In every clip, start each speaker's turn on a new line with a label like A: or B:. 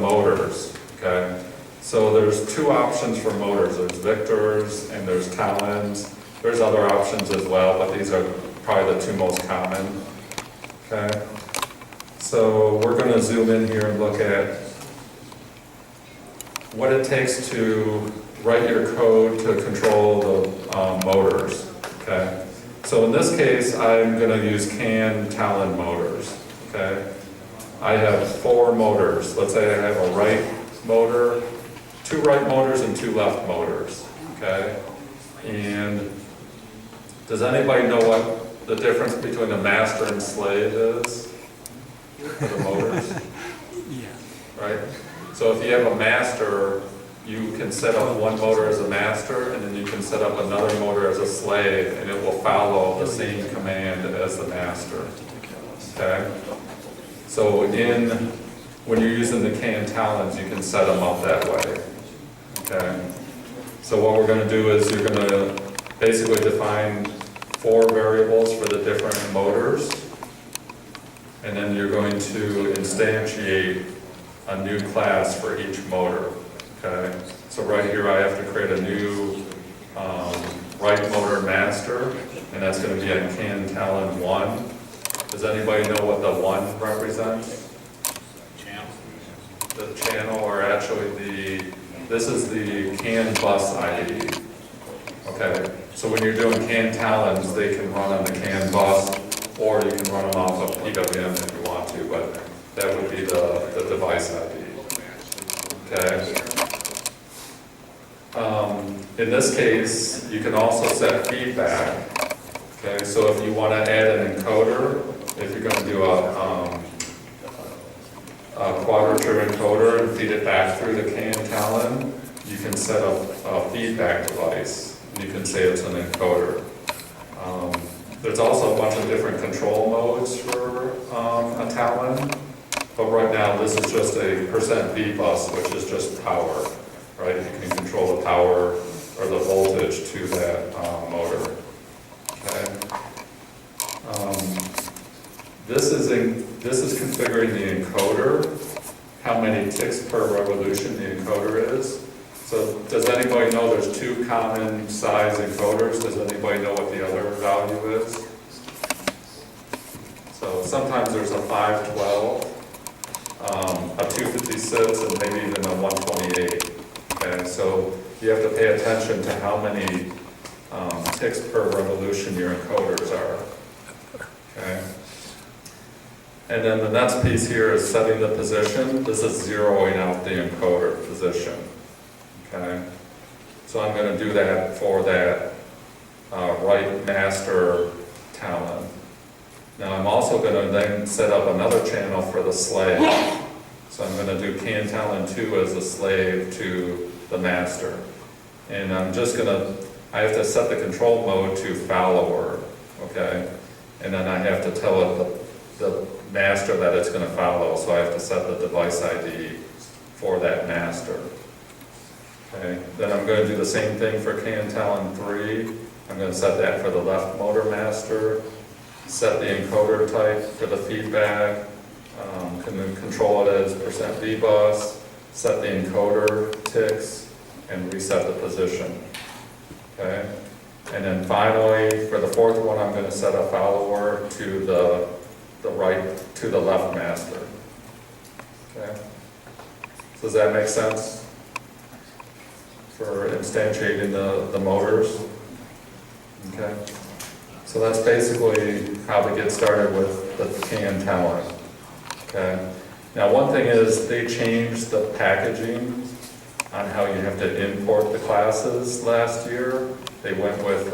A: motors, okay? So there's two options for motors. There's Victors and there's Talons. There's other options as well, but these are probably the two most common, okay? So we're going to zoom in here and look at what it takes to write your code to control the motors, okay? So in this case, I'm going to use CAN Talon motors, okay? I have 4 motors. Let's say I have a right motor, 2 right motors and 2 left motors, okay? And does anybody know what the difference between a master and slave is for the motors?
B: Yeah.
A: Right? So if you have a master, you can set up one motor as a master, and then you can set up another motor as a slave, and it will follow the same command as the master. Okay? So when you're using the CAN Talons, you can set them up that way. Okay? So what we're going to do is you're going to basically define 4 variables for the different motors, and then you're going to instantiate a new class for each motor. Okay, so right here I have to create a new right motor master, and that's going to be on CAN Talon 1. Does anybody know what the 1 represents?
C: Channel.
A: The channel, or actually this is the CAN bus ID. Okay, so when you're doing CAN Talons, they can run on the CAN bus, or you can run them off of PWM if you want to, but that would be the device ID. Okay. In this case, you can also set feedback. Okay, so if you want to add an encoder, if you're going to do a quadrature encoder and feed it back through the CAN Talon, you can set up a feedback device. You can say it's an encoder. There's also a bunch of different control modes for a Talon, but right now this is just a %V bus, which is just power, right? You can control the power or the voltage to that motor. Okay. This is configuring the encoder, how many ticks per revolution the encoder is. So does anybody know there's 2 common size encoders? Does anybody know what the other value is? So sometimes there's a 512, a 256, and maybe even a 128. Okay, so you have to pay attention to how many ticks per revolution your encoders are. Okay. And then the next piece here is setting the position. This is zeroing out the encoder position. Okay. So I'm going to do that for that right master Talon. Now I'm also going to then set up another channel for the slave. So I'm going to do CAN Talon 2 as a slave to the master. And I'm just going to, I have to set the control mode to follower, okay? And then I have to tell it the master that it's going to follow, so I have to set the device ID for that master. Okay, then I'm going to do the same thing for CAN Talon 3. I'm going to set that for the left motor master, set the encoder type for the feedback, can control it as %V bus, set the encoder ticks, and reset the position. Okay, and then finally, for the 4th one, I'm going to set a follower to the right, to the left master. Okay, so does that make sense for instantiating the motors? Okay, so that's basically how to get started with the CAN Talon. Okay, now one thing is they changed the packaging on how you have to import the classes last year. They went with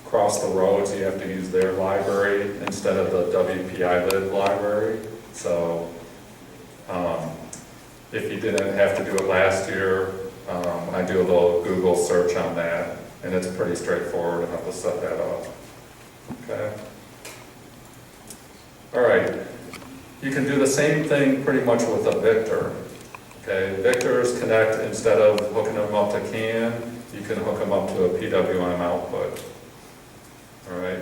A: Cross the Roads, you have to use their library instead of the WPI lib library. So if you didn't have to do it last year, I do a little Google search on that, and it's pretty straightforward how to set that up. Okay. All right. You can do the same thing pretty much with a Victor. Okay. Victors connect, instead of hooking them up to CAN, you can hook them up to a PWM output. All right.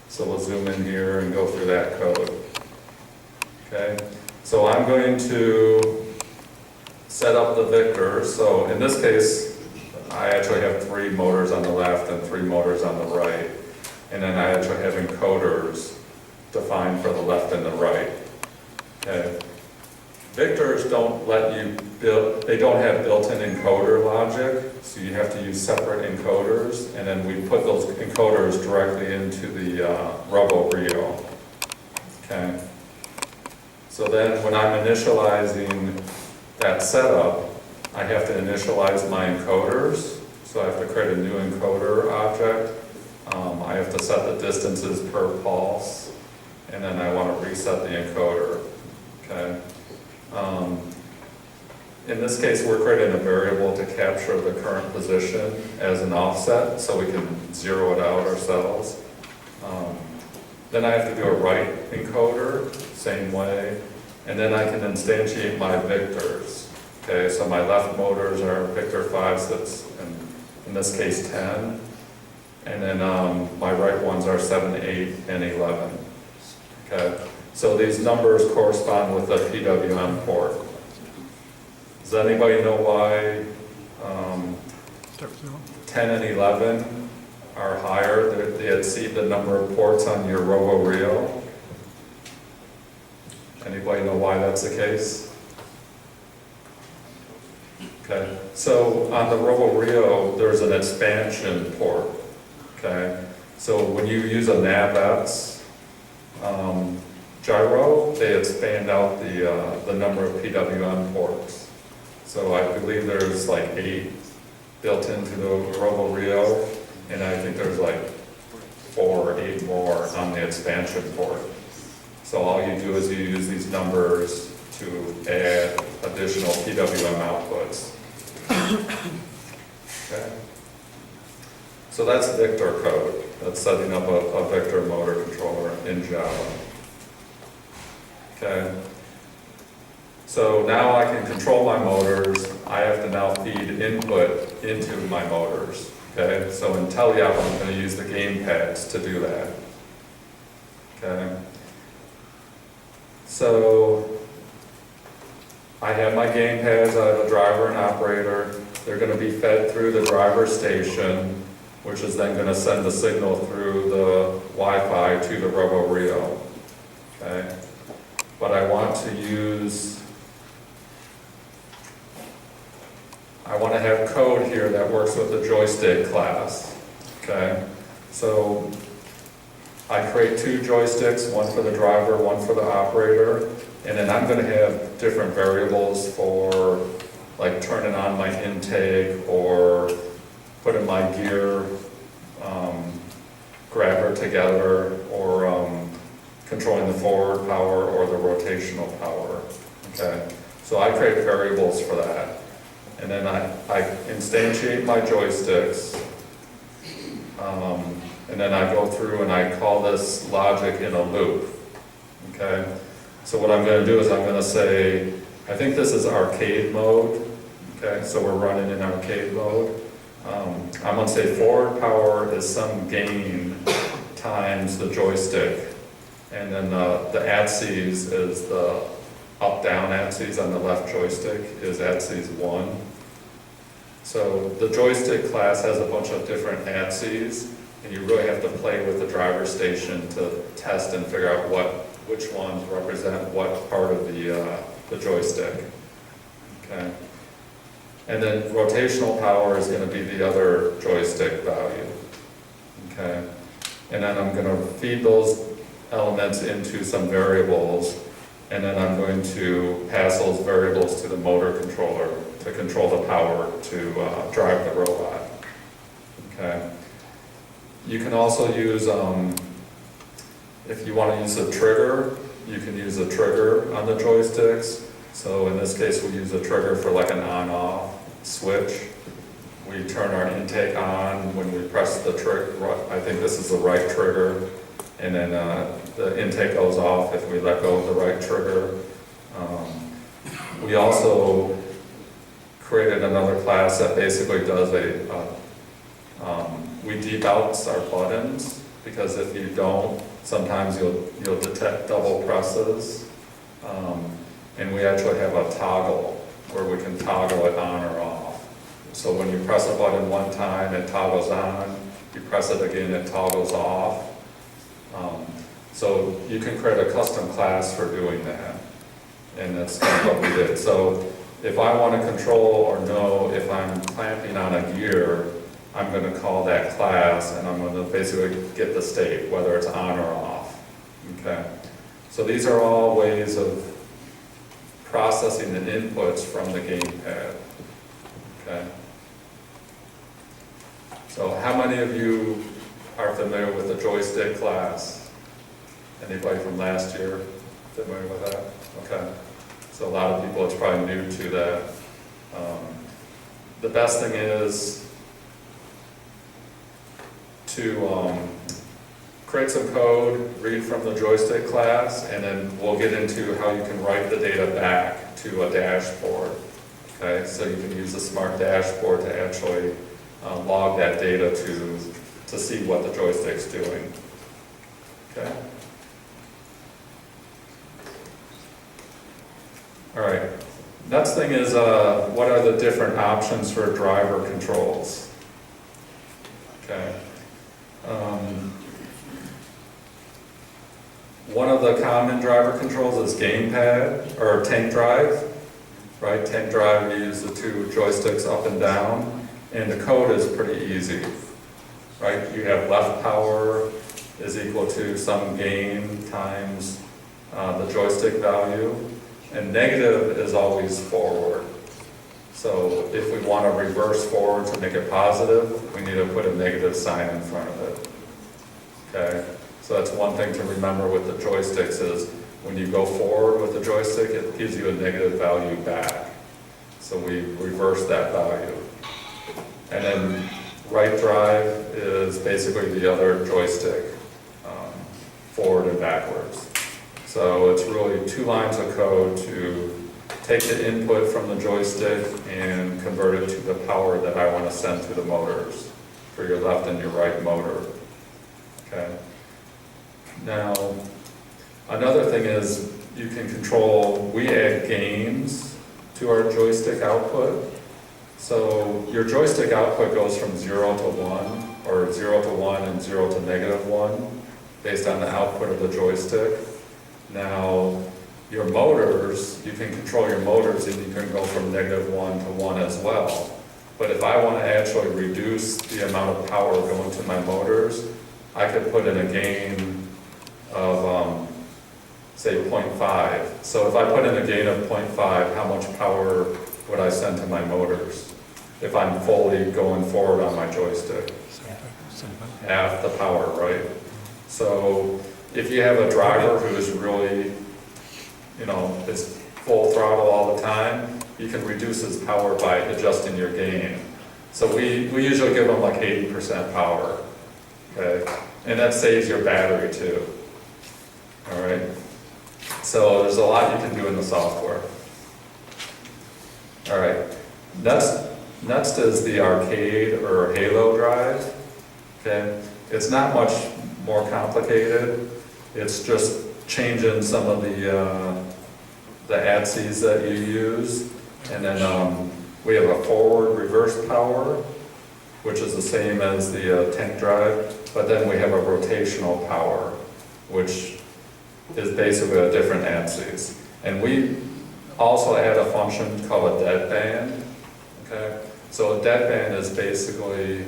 A: So we'll zoom in here and go through that code. Okay. So I'm going to set up the Victor. So in this case, I actually have 3 motors on the left and 3 motors on the right. And then I actually have encoders defined for the left and the right. Okay. Victors don't let you build, they don't have built-in encoder logic, so you have to use separate encoders, and then we put those encoders directly into the RoboRio. Okay. So then when I'm initializing that setup, I have to initialize my encoders, so I have to create a new encoder object. I have to set the distances per pulse, and then I want to reset the encoder. Okay. In this case, we're creating a variable to capture the current position as an offset, so we can zero it out ourselves. Then I have to do a write encoder, same way, and then I can instantiate my victors. Okay, so my left motors are Victor 5, 6, and in this case 10, and then my right ones are 7, 8, and 11. Okay, so these numbers correspond with the PWM port. Does anybody know why 10 and 11 are higher? They exceed the number of ports on your RoboRio. Anybody know why that's the case? Okay, so on the RoboRio, there's an expansion port. Okay, so when you use a NavX gyro, they expand out the number of PWM ports. So I believe there's like 8 built into the RoboRio, and I think there's like 4 or 8 more on the expansion port. So all you do is you use these numbers to add additional PWM outputs. Okay. So that's Victor code. That's setting up a Victor motor controller in Java. Okay. So now I can control my motors. I have to now feed input into my motors. Okay. So in TeleOp, I'm going to use the game pads to do that. Okay. So I have my game pads. I have a driver and operator. They're going to be fed through the driver station, which is then going to send the signal through the Wi-Fi to the RoboRio. Okay. But I want to have code here that works with the joystick class. Okay. So I create 2 joysticks, one for the driver, one for the operator, and then I'm going to have different variables for like turning on my intake or putting my gear grabber together, or controlling the forward power or the rotational power. Okay, so I create variables for that, and then I instantiate my joysticks, and then I go through and I call this logic in a loop. Okay, so what I'm going to do is I'm going to say, I think this is arcade mode. Okay, so we're running in arcade mode. I'm going to say forward power is some gain times the joystick, and then the ATSIs is the up-down ATSIs on the left joystick is ATSIs 1. So the joystick class has a bunch of different ATSIs, and you really have to play with the driver station to test and figure out which ones represent what part of the joystick. Okay. And then rotational power is going to be the other joystick value. Okay. And then I'm going to feed those elements into some variables, and then I'm going to pass those variables to the motor controller to control the power to drive the robot. Okay. You can also use, if you want to use a trigger, you can use a trigger on the joysticks. So in this case, we use a trigger for like an on-off switch. We turn our intake on when we press the trigger. I think this is the right trigger. And then the intake goes off if we let go of the right trigger. We also created another class that basically does we debounce our buttons, because if you don't, sometimes you'll detect double presses. And we actually have a toggle where we can toggle it on or off. So when you press a button one time, it toggles on. You press it again, it toggles off. So you can create a custom class for doing that. And that's kind of what we did. So if I want to control or know if I'm clamping on a gear, I'm going to call that class and I'm going to basically get the state, whether it's on or off. Okay. So these are all ways of processing the inputs from the gamepad. Okay. So how many of you are familiar with the joystick class? Anybody from last year familiar with that? Okay. So a lot of people, it's probably new to that. The best thing is to create some code, read from the joystick class, and then we'll get into how you can write the data back to a dashboard. Okay, so you can use the smart dashboard to actually log that data to see what the joystick's doing. Okay. All right. Next thing is what are the different options for driver controls? Okay. One of the common driver controls is gamepad or tank drive. Right? Tank drive, you use the two joysticks up and down, and the code is pretty easy. Right? You have left power is equal to some gain times the joystick value. And negative is always forward. So if we want to reverse forward to make it positive, we need to put a negative sign in front of it. Okay? So that's one thing to remember with the joysticks is when you go forward with the joystick, it gives you a negative value back. So we reverse that value. And then right drive is basically the other joystick, forward and backwards. So it's really two lines of code to take the input from the joystick and convert it to the power that I want to send to the motors for your left and your right motor. Okay. Now, another thing is you can control, we add gains to our joystick output. So your joystick output goes from 0 to 1, or 0 to 1 and 0 to -1, based on the output of the joystick. Now, your motors, you can control your motors and you can go from -1 to 1 as well. But if I want to actually reduce the amount of power going to my motors, I could put in a gain of, say, 0.5. So if I put in a gain of 0.5, how much power would I send to my motors if I'm fully going forward on my joystick? Half the power, right? So if you have a driver who is really, it's full throttle all the time, you can reduce his power by adjusting your gain. So we usually give them like 80% power, okay? And that saves your battery too, all right? So there's a lot you can do in the software. All right, next is the arcade or Halo drive, okay? It's not much more complicated. It's just changing some of the ADCs that you use. And then we have a forward reverse power, which is the same as the tank drive. But then we have a rotational power, which is basically a different ADCs. And we also add a function called a deadband. Okay? So a deadband is basically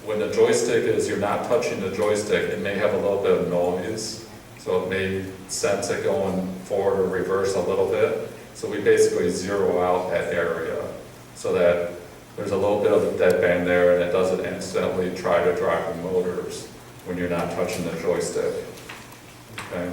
A: when the joystick is, you're not touching the joystick, it may have a little bit of noise. So it may sense it going forward or reverse a little bit. So we basically zero out that area so that there's a little bit of a deadband there and it doesn't instantly try to drive the motors when you're not touching the joystick. Okay.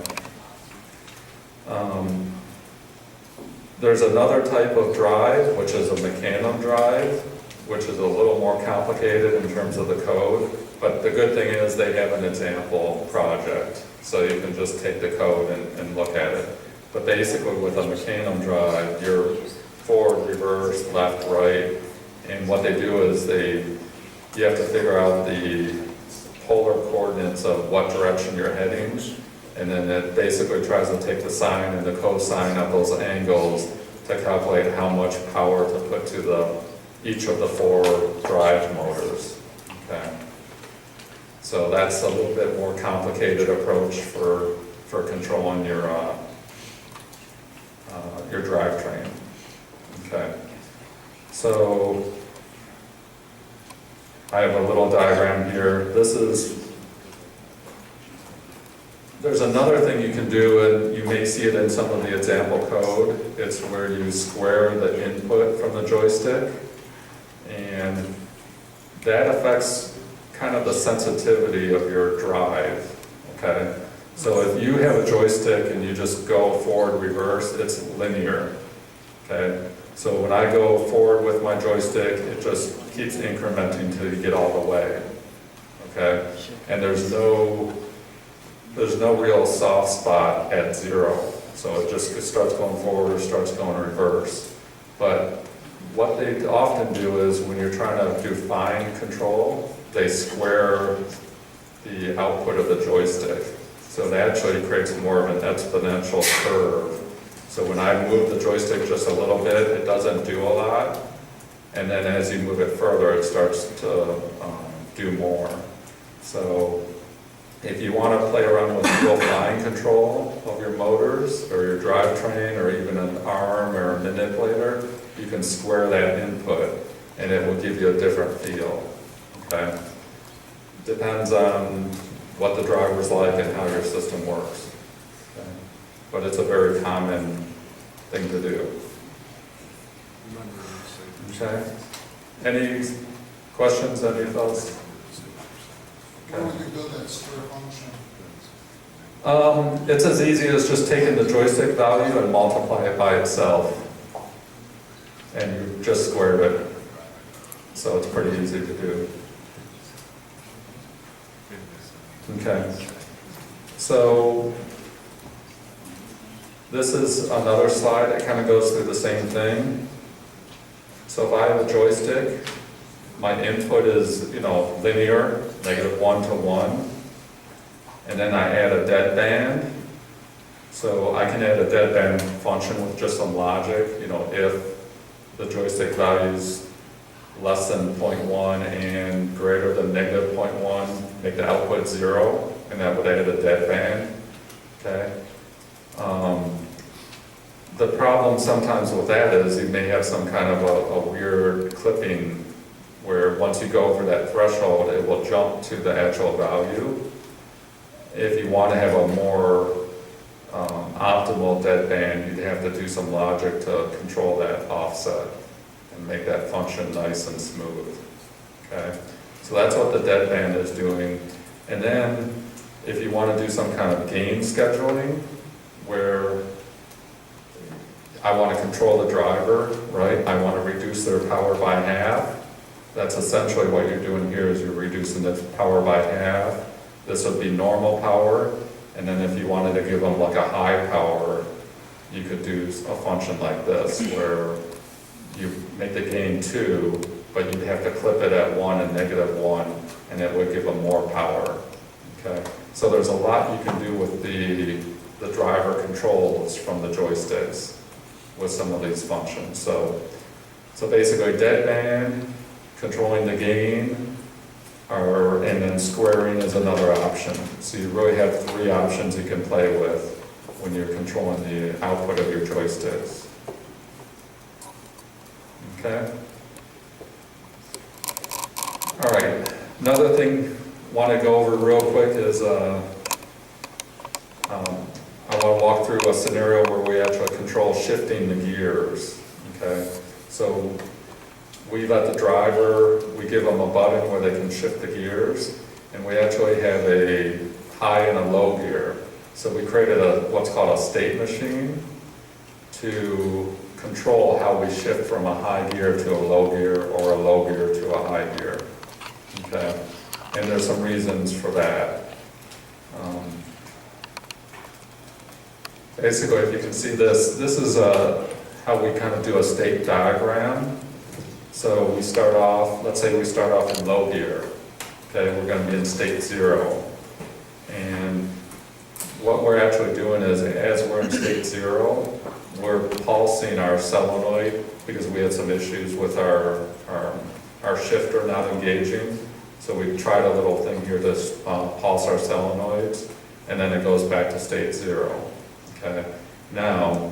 A: There's another type of drive, which is a mecanum drive, which is a little more complicated in terms of the code. But the good thing is they have an example project. So you can just take the code and look at it. But basically with a mecanum drive, you're forward, reverse, left, right. And what they do is you have to figure out the polar coordinates of what direction you're heading. And then it basically tries to take the sine and the cosine of those angles to calculate how much power to put to each of the 4 drive motors. Okay. So that's a little bit more complicated approach for controlling your drivetrain. Okay. So I have a little diagram here. There's another thing you can do, and you may see it in some of the example code. It's where you square the input from the joystick, and that affects kind of the sensitivity of your drive, okay? So if you have a joystick and you just go forward, reverse, it's linear, okay? So when I go forward with my joystick, it just keeps incrementing till you get all the way, okay? And there's no real soft spot at 0. So it just starts going forward or starts going reverse. But what they often do is when you're trying to do fine control, they square the output of the joystick. So it actually creates more of an exponential curve. So when I move the joystick just a little bit, it doesn't do a lot. And then as you move it further, it starts to do more. So if you want to play around with real fine control of your motors or your drivetrain or even an arm or a manipulator, you can square that input and it will give you a different feel. Okay? Depends on what the driver's like and how your system works. Okay? But it's a very common thing to do. Okay? Any questions, any thoughts?
B: Where would you build that square function?
A: It's as easy as just taking the joystick value and multiply it by itself. And you just squared it. So it's pretty easy to do. Okay. So this is another slide that kind of goes through the same thing. So if I have a joystick, my input is, linear, -1 to 1. And then I add a deadband. So I can add a deadband function with just some logic, if the joystick value is less than 0.1 and greater than -0.1, make the output 0, and that would add a deadband, okay? The problem sometimes with that is you may have some kind of a weird clipping where once you go over that threshold, it will jump to the actual value. If you want to have a more optimal deadband, you'd have to do some logic to control that offset and make that function nice and smooth. Okay, so that's what the deadband is doing. And then if you want to do some kind of gain scheduling, where I want to control the driver, right? I want to reduce their power by half. That's essentially what you're doing here is you're reducing the power by half. This would be normal power, and then if you wanted to give them like a high power, you could do a function like this, where you make the gain 2, but you'd have to clip it at 1 and -1, and it would give them more power. Okay, so there's a lot you can do with the driver controls from the joysticks with some of these functions. So basically deadband, controlling the gain, and then squaring is another option. So you really have 3 options you can play with when you're controlling the output of your joysticks. Okay? All right, another thing I want to go over real quick is I want to walk through a scenario where we actually control shifting the gears. Okay? So we let the driver, we give them a button where they can shift the gears, and we actually have a high and a low gear. So we created what's called a state machine to control how we shift from a high gear to a low gear or a low gear to a high gear. Okay? And there's some reasons for that. Basically, if you can see this is how we kind of do a state diagram. So we start off, let's say we start off in low gear. Okay, we're going to be in state 0. And what we're actually doing is, as we're in state 0, we're pulsing our solenoid because we had some issues with our shifter not engaging. So we tried a little thing here to pulse our solenoids, and then it goes back to state 0. Okay. Now,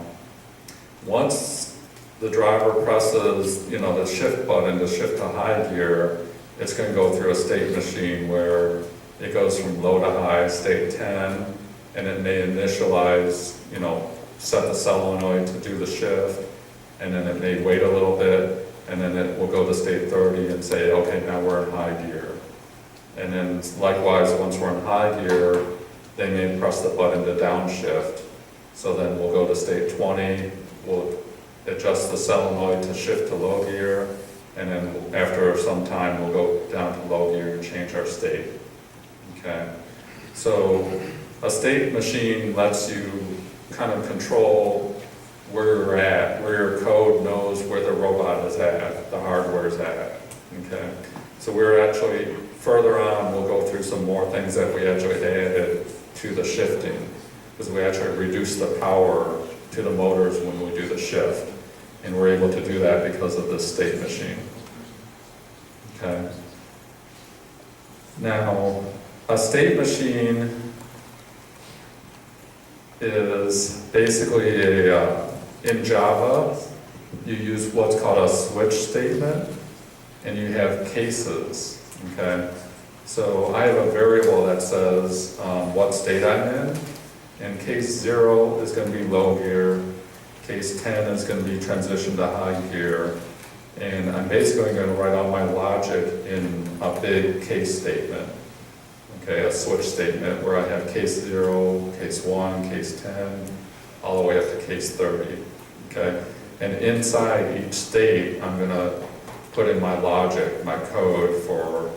A: once the driver presses, the shift button to shift to high gear, it's going to go through a state machine where it goes from low to high, state 10, and it may initialize, set the solenoid to do the shift, and then it may wait a little bit, and then it will go to state 30 and say, okay, now we're in high gear. And then likewise, once we're in high gear, they may press the button to downshift. So then we'll go to state 20, we'll adjust the solenoid to shift to low gear, and then after some time, we'll go down to low gear and change our state. Okay? So a state machine lets you kind of control where you're at, where your code knows where the robot is at, the hardware is at. Okay? So we're actually, further on, we'll go through some more things that we actually added to the shifting, because we actually reduce the power to the motors when we do the shift. And we're able to do that because of this state machine. Okay. Now, a state machine is basically in Java, you use what's called a switch statement, and you have cases. Okay. So I have a variable that says what state I'm in, and case 0 is going to be low gear, case 10 is going to be transition to high gear, and I'm basically going to write all my logic in a big case statement, okay, a switch statement where I have case 0, case 1, case 10, all the way up to case 30, okay? And inside each state, I'm going to put in my logic, my code for,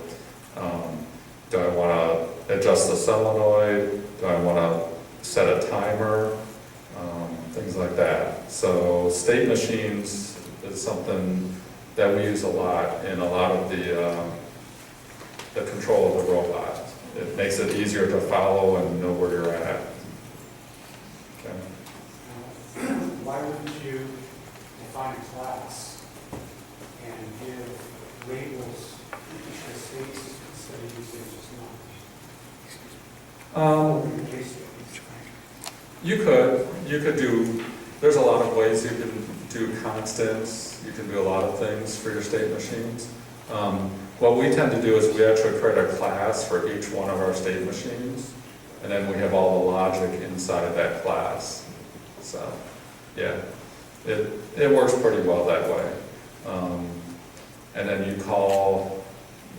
A: do I want to adjust the solenoid, do I want to set a timer, things like that. So state machines is something that we use a lot in a lot of the control of the robot. It makes it easier to follow and know where you're at. Okay.
C: Why wouldn't you define a class and give labels to states instead of using just numbers?
A: You could do, there's a lot of ways you can do constants, you can do a lot of things for your state machines. What we tend to do is we actually create a class for each one of our state machines, and then we have all the logic inside that class. So, yeah, it works pretty well that way. And then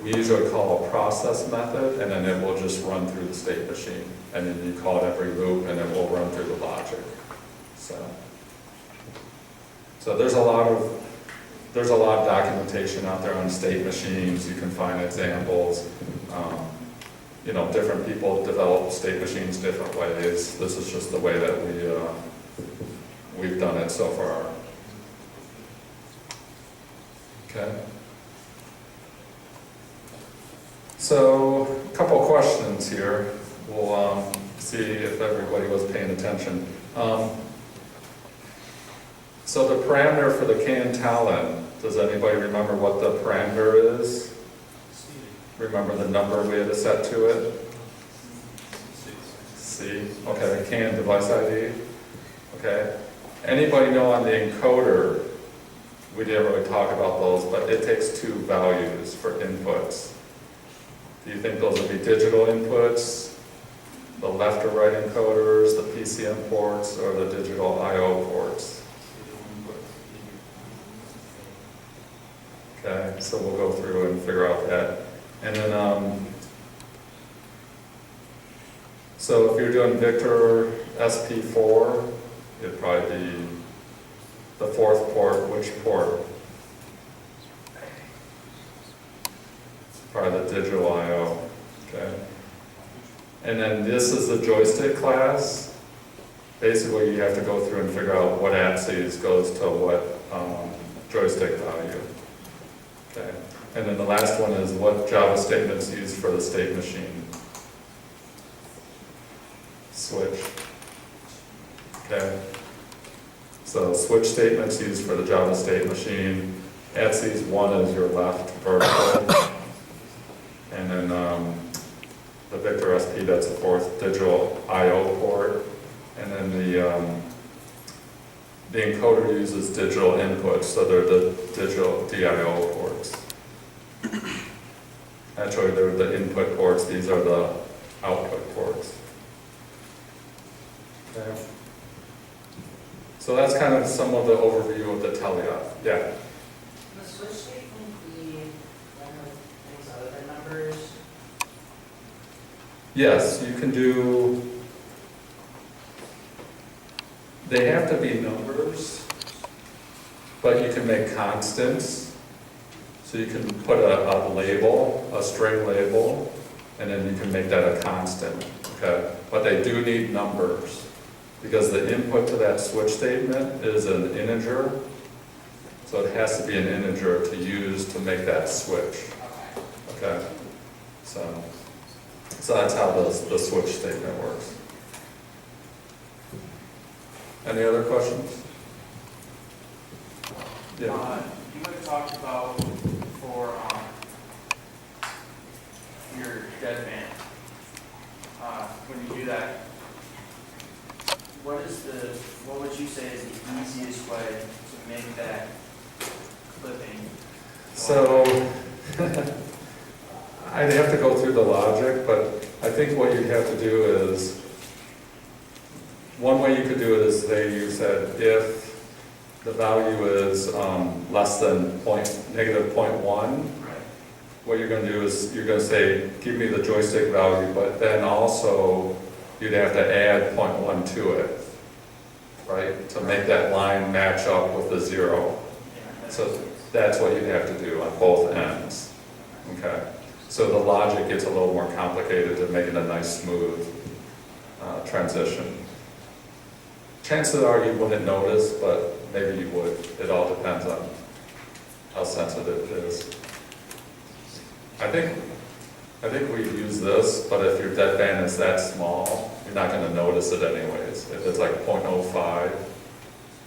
A: we usually call a process method, and then it will just run through the state machine. And then you call it every loop, and then we'll run through the logic. So there's a lot of documentation out there on state machines. You can find examples. Different people develop state machines different ways. This is just the way that we've done it so far. Okay. So, a couple questions here. We'll see if everybody was paying attention. So the parameter for the can talent, does anybody remember what the parameter is? Remember the number we had to set to it? C. Okay, can device ID. Okay. Anybody know on the encoder, we didn't really talk about those, but it takes 2 values for inputs. Do you think those would be digital inputs, the left or right encoders, the PCM ports, or the digital I/O ports? Okay, so we'll go through and figure out that. And then, so if you're doing Victor SP4, it'd probably be the 4th port. Which port? Probably the digital I/O. Okay. And then this is the joystick class. Basically, you have to go through and figure out what axis goes to what joystick value. Okay. And then the last one is what Java statements used for the state machine. Switch. Okay. So switch statements used for the Java state machine. Etsy's one is your left vertical. And then the Victor SP, that's the fourth digital I/O port. And then the encoder uses digital inputs, so they're the digital DIO ports. Actually, they're the input ports, these are the output ports. Okay. So that's kind of some of the overview of the teleop. Yeah?
D: The switch statement be done with things other than numbers?
A: Yes, you can do, they have to be numbers, but you can make constants. So you can put a label, a string label, and then you can make that a constant, okay? But they do need numbers, because the input to that switch statement is an integer, so it has to be an integer to use to make that switch, okay? So that's how the switch statement works. Any other questions? Yeah.
E: You had talked about for your dead band, when you do that, what would you say is the easiest way to make that clipping?
A: So, I'd have to go through the logic, but I think what you'd have to do is, one way you could do it is you said if the value is less than negative 0.1, what you're going to do is you're going to say, give me the joystick value, but then also you'd have to add 0.1 to it, right? To make that line match up with the 0. So that's what you'd have to do on both ends, okay? So the logic gets a little more complicated to make it a nice, smooth transition. Chances are you wouldn't notice, but maybe you would. It all depends on how sensitive it is. I think we use this, but if your deadband is that small, you're not going to notice it anyways. If it's like 0.05,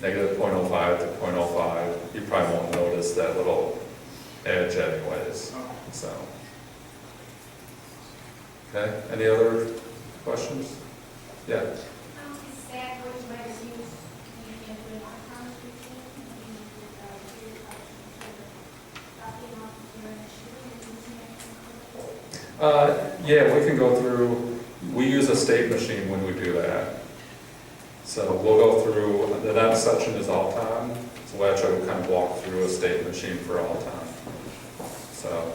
A: negative 0.05 to 0.05, you probably won't notice that little edge anyways. So, okay. Any other questions? Yeah.
F: Is that what you guys use in the outcomes routine?
A: Yeah, we can go through, we use a state machine when we do that. So we'll go through, the next section is all time, so we'll actually kind of walk through a state machine for all time. So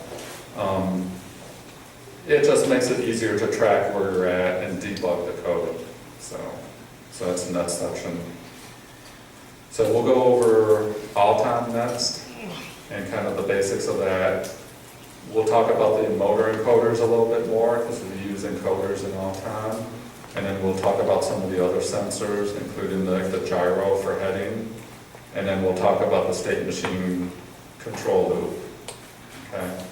A: it just makes it easier to track where you're at and debug the code. So that's the next section. So we'll go over all time next and kind of the basics of that. We'll talk about the motor encoders a little bit more because we use encoders in all time. And then we'll talk about some of the other sensors, including the gyro for heading. And then we'll talk about the state machine control loop. Okay.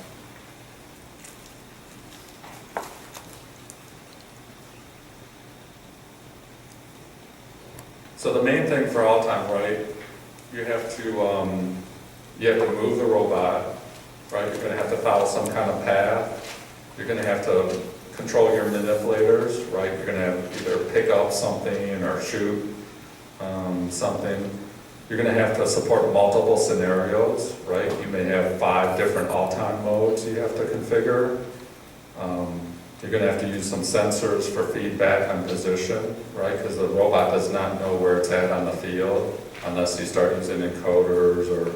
A: So the main thing for all time, right? You have to move the robot, right? You're going to have to follow some kind of path. You're going to have to control your manipulators, right? You're going to have either pick up something or shoot something. You're going to have to support multiple scenarios, right? You may have 5 different all-time modes you have to configure. You're going to have to use some sensors for feedback on position, right? Because the robot does not know where it's at on the field unless you start using encoders or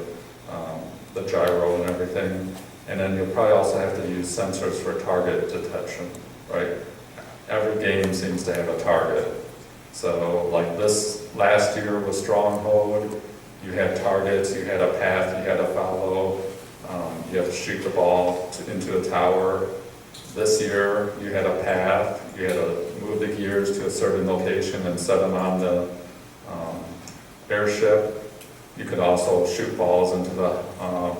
A: the gyro and everything. And then you'll probably also have to use sensors for target detection, right? Every game seems to have a target. So like this last year was Stronghold, you had targets, you had a path you had to follow, you have to shoot the ball into a tower. This year you had a path, you had to move the gears to a certain location and set them on the airship. You could also shoot balls into the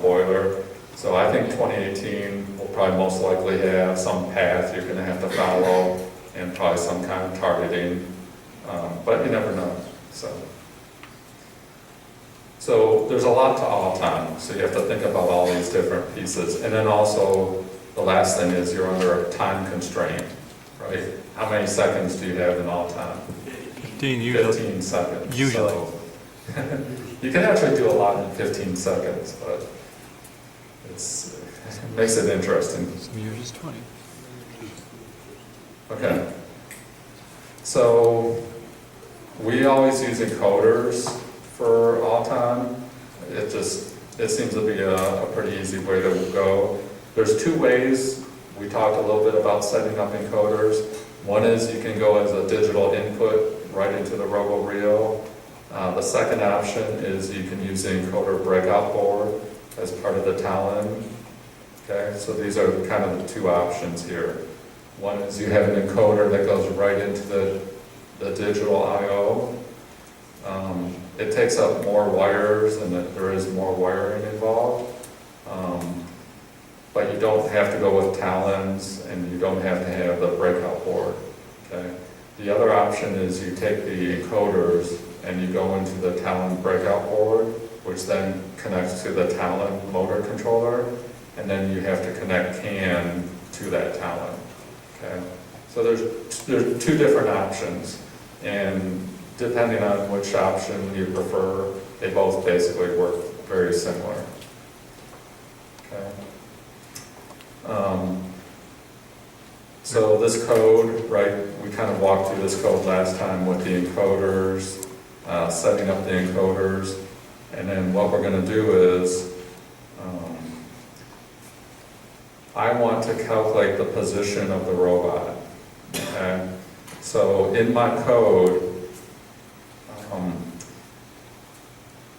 A: boiler. So I think 2018 will probably most likely have some path you're going to have to follow and probably some kind of targeting, but you never know. So So there's a lot to all time, so you have to think about all these different pieces. And then also, the last thing is you're under a time constraint, right? How many seconds do you have in all time?
G: 15 usually.
A: 15 seconds.
G: Usually.
A: So you can actually do a lot in 15 seconds, but it makes it interesting.
G: Some years is 20.
A: Okay. So we always use encoders for all time. It seems to be a pretty easy way to go. There's two ways. We talked a little bit about setting up encoders. One is you can go as a digital input right into the RoboRio. The second option is you can use the encoder breakout board as part of the Talon. Okay, so these are kind of the two options here. One is you have an encoder that goes right into the digital I/O. It takes up more wires and there is more wiring involved. But you don't have to go with Talons and you don't have to have the breakout board. Okay. The other option is you take the encoders and you go into the Talon breakout board, which then connects to the Talon motor controller, and then you have to connect CAN to that Talon. Okay. So there's two different options, and depending on which option you prefer, they both basically work very similar. Okay. So this code, right, we kind of walked through this code last time with the encoders, setting up the encoders, and then what we're going to do is I want to calculate the position of the robot. Okay? So in my code,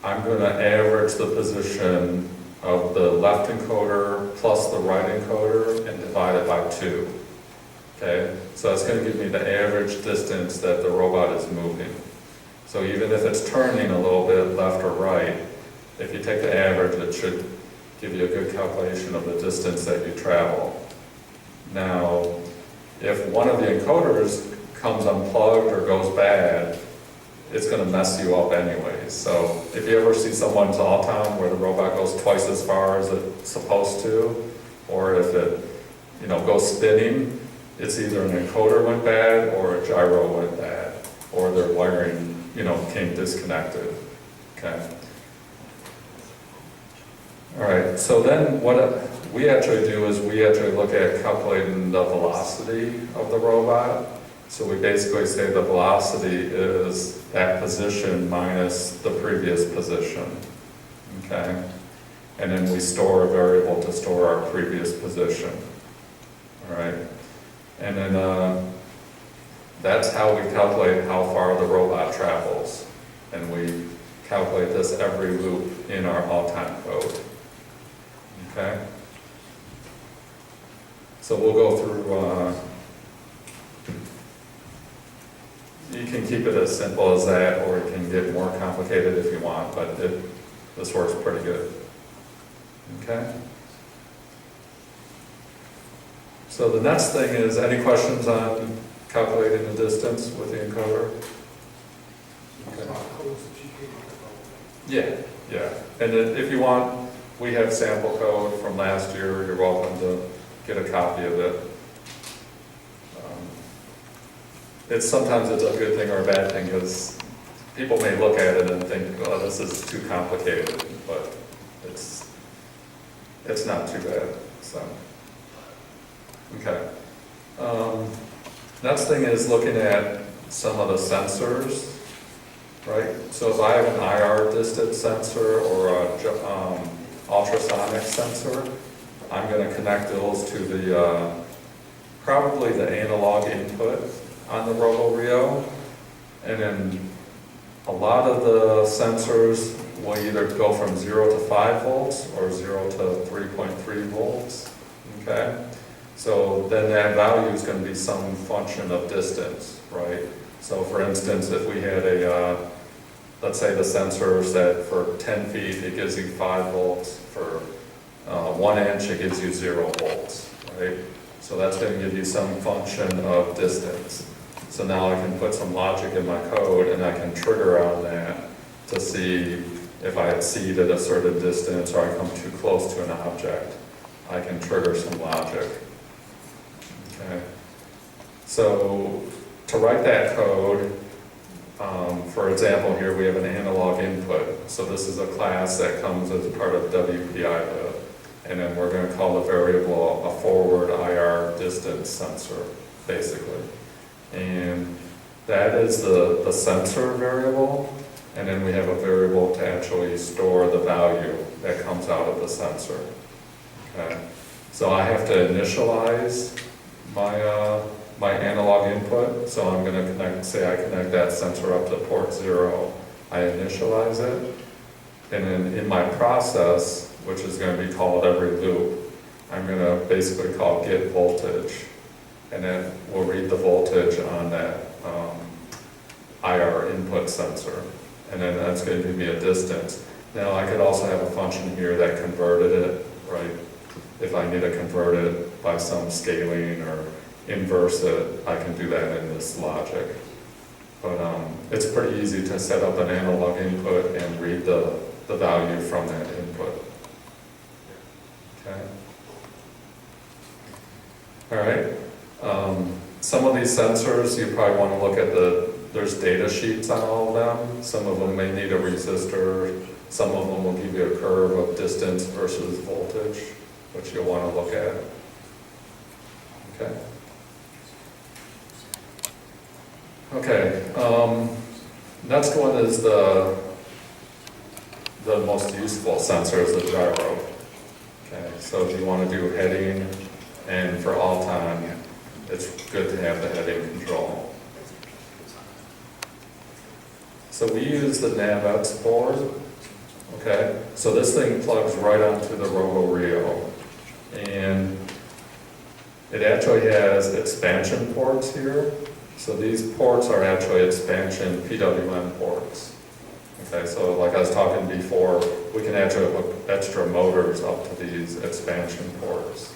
A: I'm going to average the position of the left encoder plus the right encoder and divide it by 2. Okay, so that's going to give me the average distance that the robot is moving. So even if it's turning a little bit left or right, if you take the average, it should give you a good calculation of the distance that you travel. Now, if one of the encoders comes unplugged or goes bad, it's going to mess you up anyways. So if you ever see someone's all time where the robot goes twice as far as it's supposed to, or if it goes spinning, it's either an encoder went bad or a gyro went bad, or their wiring came disconnected. Okay. All right, so then what we actually do is we actually look at calculating the velocity of the robot. So we basically say the velocity is that position minus the previous position. Okay? And then we store a variable to store our previous position. All right? And then that's how we calculate how far the robot travels. And we calculate this every loop in our all-time code. Okay? So we'll go through, you can keep it as simple as that, or it can get more complicated if you want, but this works pretty good. Okay? So the next thing is, any questions on calculating the distance with the encoder? Yeah, yeah. And then if you want, we have sample code from last year. You're welcome to get a copy of it. Sometimes it's a good thing or a bad thing, because people may look at it and think, oh, this is too complicated, but it's not too bad. So, okay. Next thing is looking at some of the sensors. Right, so if I have an IR distance sensor or a ultrasonic sensor, I'm going to connect those to the probably the analog input on the RoboRio, and then a lot of the sensors will either go from 0 to 5 volts or 0 to 3.3 volts. Okay, so then that value is going to be some function of distance, right? So for instance, if we had let's say the sensor said for 10 feet, it gives you 5 volts. For 1 inch, it gives you 0 volts, right? So that's going to give you some function of distance. So now I can put some logic in my code and I can trigger on that to see if I exceed at a certain distance or I come too close to an object, I can trigger some logic. Okay. So to write that code, for example, here we have an analog input. So this is a class that comes as part of WPI, and then we're going to call the variable a forward IR distance sensor, basically. And that is the sensor variable, and then we have a variable to actually store the value that comes out of the sensor. Okay. So I have to initialize my analog input. So I'm going to connect, say I connect that sensor up to port 0. I initialize it, and then in my process, which is going to be called every loop, I'm going to basically call get voltage, and then we'll read the voltage on that IR input sensor, and then that's going to give me a distance. Now I could also have a function here that converted it, right? If I need to convert it by some scaling or inverse it, I can do that in this logic. But it's pretty easy to set up an analog input and read the value from that input. Okay. All right. Some of these sensors, you probably want to look at there's data sheets on all of them. Some of them may need a resistor. Some of them will give you a curve of distance versus voltage, which you'll want to look at. Okay. Okay. Next one is the most useful sensor is the gyro. Okay. So if you want to do heading, and for all time, it's good to have the heading control. So we use the NavX board. Okay, so this thing plugs right onto the RoboRio, and it actually has expansion ports here. So these ports are actually expansion PWM ports. Okay, so like I was talking before, we can actually hook extra motors up to these expansion ports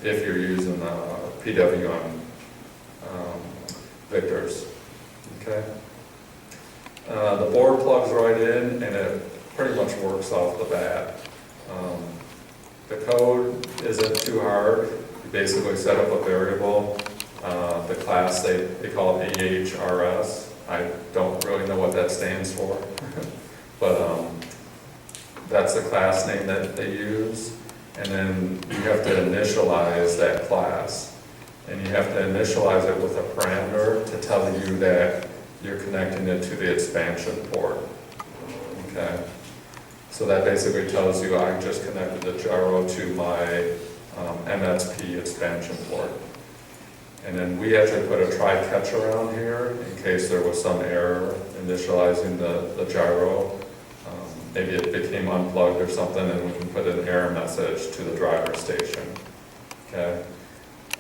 A: if you're using PWM Victors. Okay, the board plugs right in, and it pretty much works off the bat. The code isn't too hard. You basically set up a variable. The class, they call it AHRS. I don't really know what that stands for, but that's the class name that they use. And then you have to initialize that class. And you have to initialize it with a parameter to tell you that you're connecting it to the expansion port. Okay. So that basically tells you I just connected the gyro to my MXP expansion port. And then we actually put a try catch around here in case there was some error initializing the gyro. Maybe it became unplugged or something, and we can put an error message to the driver station. Okay.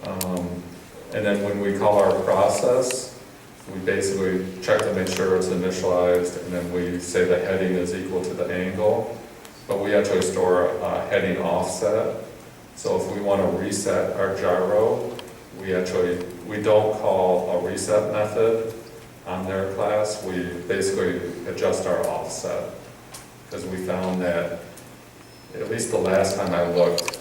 A: And then when we call our process, we basically check to make sure it's initialized, and then we say the heading is equal to the angle. But we actually store a heading offset. So if we want to reset our gyro, we don't call a reset method on their class. We basically adjust our offset, because we found that, at least the last time I looked,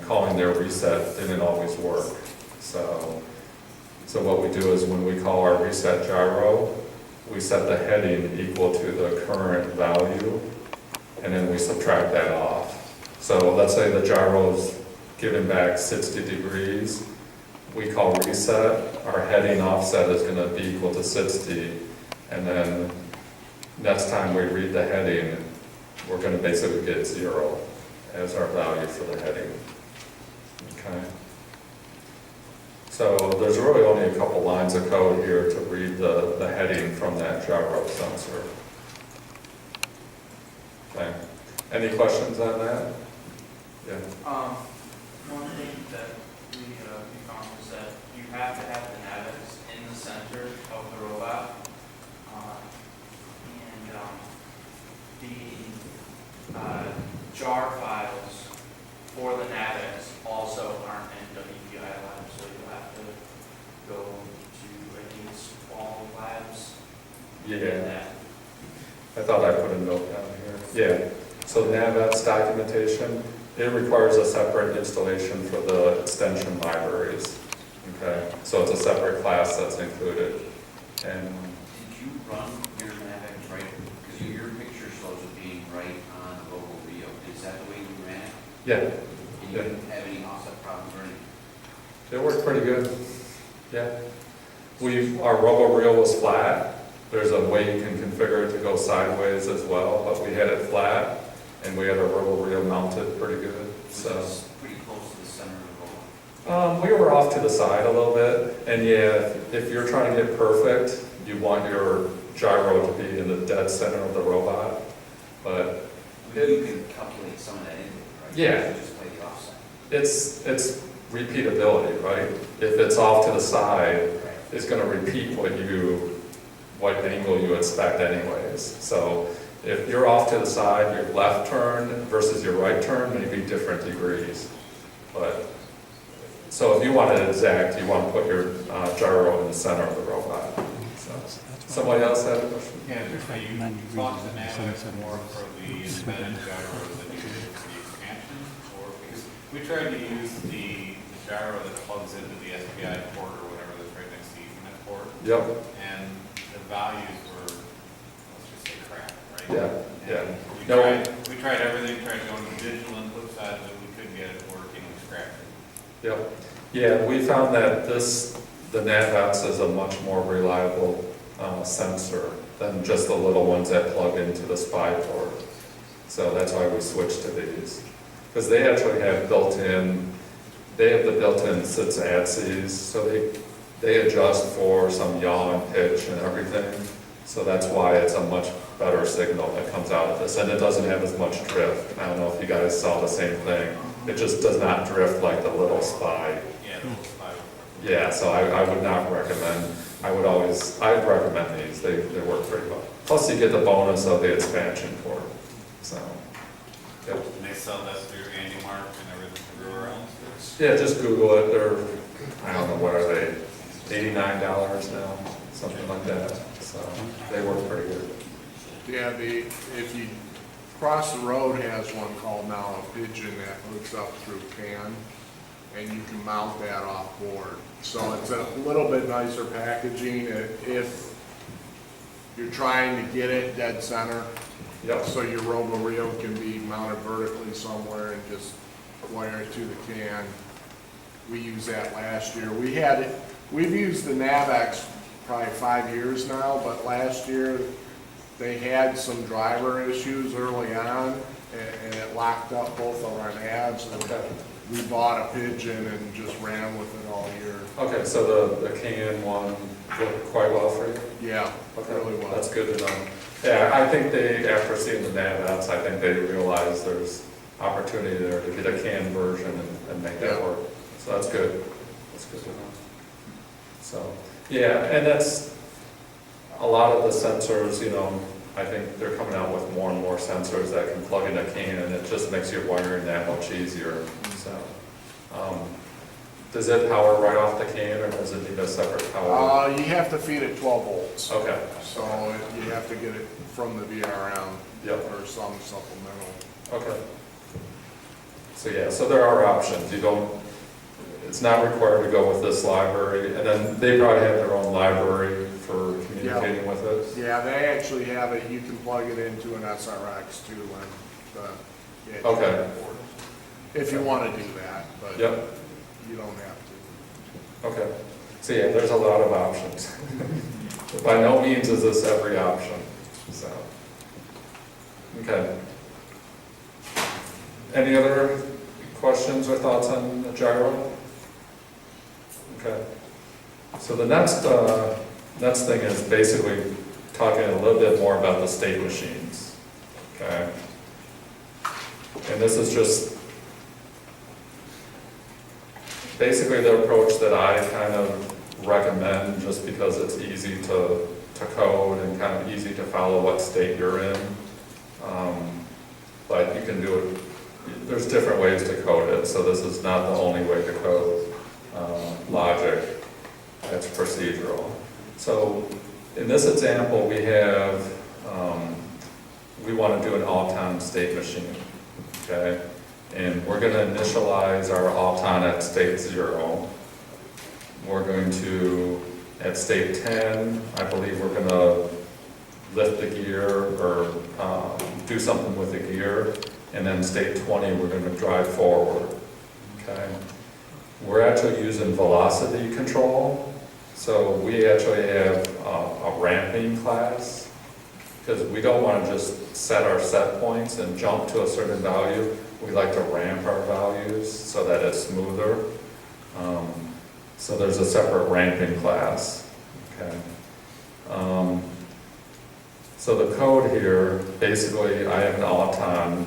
A: calling their reset didn't always work. So what we do is when we call our reset gyro, we set the heading equal to the current value, and then we subtract that off. So let's say the gyro's giving back 60 degrees. We call reset, our heading offset is going to be equal to 60, and then next time we read the heading, we're going to basically get 0 as our value for the heading. Okay. So there's really only a couple lines of code here to read the heading from that gyro sensor. Okay. Any questions on that? Yeah.
E: One thing that we found is that you have to have the NavX in the center of the robot, and the jar files for the NavX also aren't in WPI Labs, so you'll have to go to, I think it's all labs.
A: Yeah.
E: That.
A: I thought I put a note down here. Yeah, so NavX documentation, it requires a separate installation for the extension libraries. Okay, so it's a separate class that's included. And
H: Did you run your NavX right? Because your picture shows it being right on local Rio. Is that the way you ran it?
A: yeah,
H: And you didn't have any offset problems or anything?
A: it worked pretty good. Yeah. Our robo reel was flat. There's a way you can configure it to go sideways as well, but we had it flat and we had our robo reel mounted pretty good. So
H: It's pretty close to the center of the roll.
A: we were off to the side a little bit, and yeah, if you're trying to get perfect, you want your gyro to be in the dead center of the robot. But
H: You can calculate some of that in, right?
A: Yeah.
H: You just play the offset.
A: it's repeatability, right? If it's off to the side,
H: Right.
A: it's going to repeat what angle you expect anyways. So if you're off to the side, your left turn versus your right turn may be different degrees. But so if you want it exact, you want to put your gyro in the center of the robot. So, somebody else have a question?
I: Yeah, you talked to NavX more for the embedded gyros than you did for the expansion, or, because we tried to use the gyro that plugs into the SPI port or whatever that's right next to the Ethernet port,
A: Yep,
I: and the values were, let's just say crap, right?
A: yeah, yeah.
I: And
A: No.
I: we tried everything, tried going to the digital input side, but we couldn't get it working with scratch.
A: Yep. Yeah, we found that the NavX is a much more reliable sensor than just the little ones that plug into the SPI port. So that's why we switched to these. Because they actually have they have the built-in sits ADSIs, so they adjust for some yaw and pitch and everything. So that's why it's a much better signal that comes out of this. And it doesn't have as much drift. I don't know if you guys saw the same thing. It just does not drift like the little SPI.
I: Yeah, the little spy.
A: Yeah, so I would not recommend, I'd recommend these, they work pretty well. Plus you get the bonus of the expansion port, so, yep.
I: And they sell that through Andy Mark and everything everywhere else.
A: Yeah, just Google it, they're, I don't know, what are they, $89 now, something like that, so they work pretty good.
B: Yeah, if you cross the road has one called now a Pigeon that hooks up through CAN, and you can mount that off board. So it's a little bit nicer packaging if you're trying to get it dead center.
A: Yep,
B: So your robo-reel can be mounted vertically somewhere and just wire it to the CAN. We used that last year. We've used the NavX probably 5 years now, but last year they had some driver issues early on, and it locked up both of our navs. And we bought a Pigeon and just ran with it all year.
A: okay, so the CAN one worked quite well for you?
B: Yeah,
A: Okay,
B: really well.
A: that's good to know. Yeah, I think after seeing the NavX, I think they realize there's opportunity there to get a CAN version and make that
B: Yeah.
A: work. So that's good. That's good to know. So, yeah, and that's, a lot of the sensors, I think they're coming out with more and more sensors that can plug in a CAN, and it just makes your wiring that much easier. So, does it power right off the CAN, or does it need a separate power?
B: You have to feed it 12 volts.
A: Okay.
B: So you have to get it from the VRM
A: Yep.
B: or some supplemental.
A: Okay. So yeah, so there are options. It's not required to go with this library, and then they probably have their own library for communicating with it.
B: Yeah, they actually have it, you can plug it into an SRX too, and,
A: Okay.
B: if you want to do that, but
A: Yep,
B: you don't have to.
A: okay. So yeah, there's a lot of options. By no means is this every option, so. Okay. Any other questions or thoughts on the gyro? Okay. So the next thing is basically talking a little bit more about the state machines. Okay. And this is just basically the approach that I kind of recommend, just because it's easy to code and kind of easy to follow what state you're in. But you can do it, there's different ways to code it, so this is not the only way to code logic that's procedural. So in this example, we have we want to do an all-time state machine, okay? And we're going to initialize our all-time at state 0. We're going to, at state 10, I believe we're going to lift the gear or do something with the gear. And then state 20, we're going to drive forward, okay? We're actually using velocity control. So we actually have a ramping class because we don't want to just set our set points and jump to a certain value. We like to ramp our values so that it's smoother. So there's a separate ramping class, okay? So the code here, basically I have an all-time,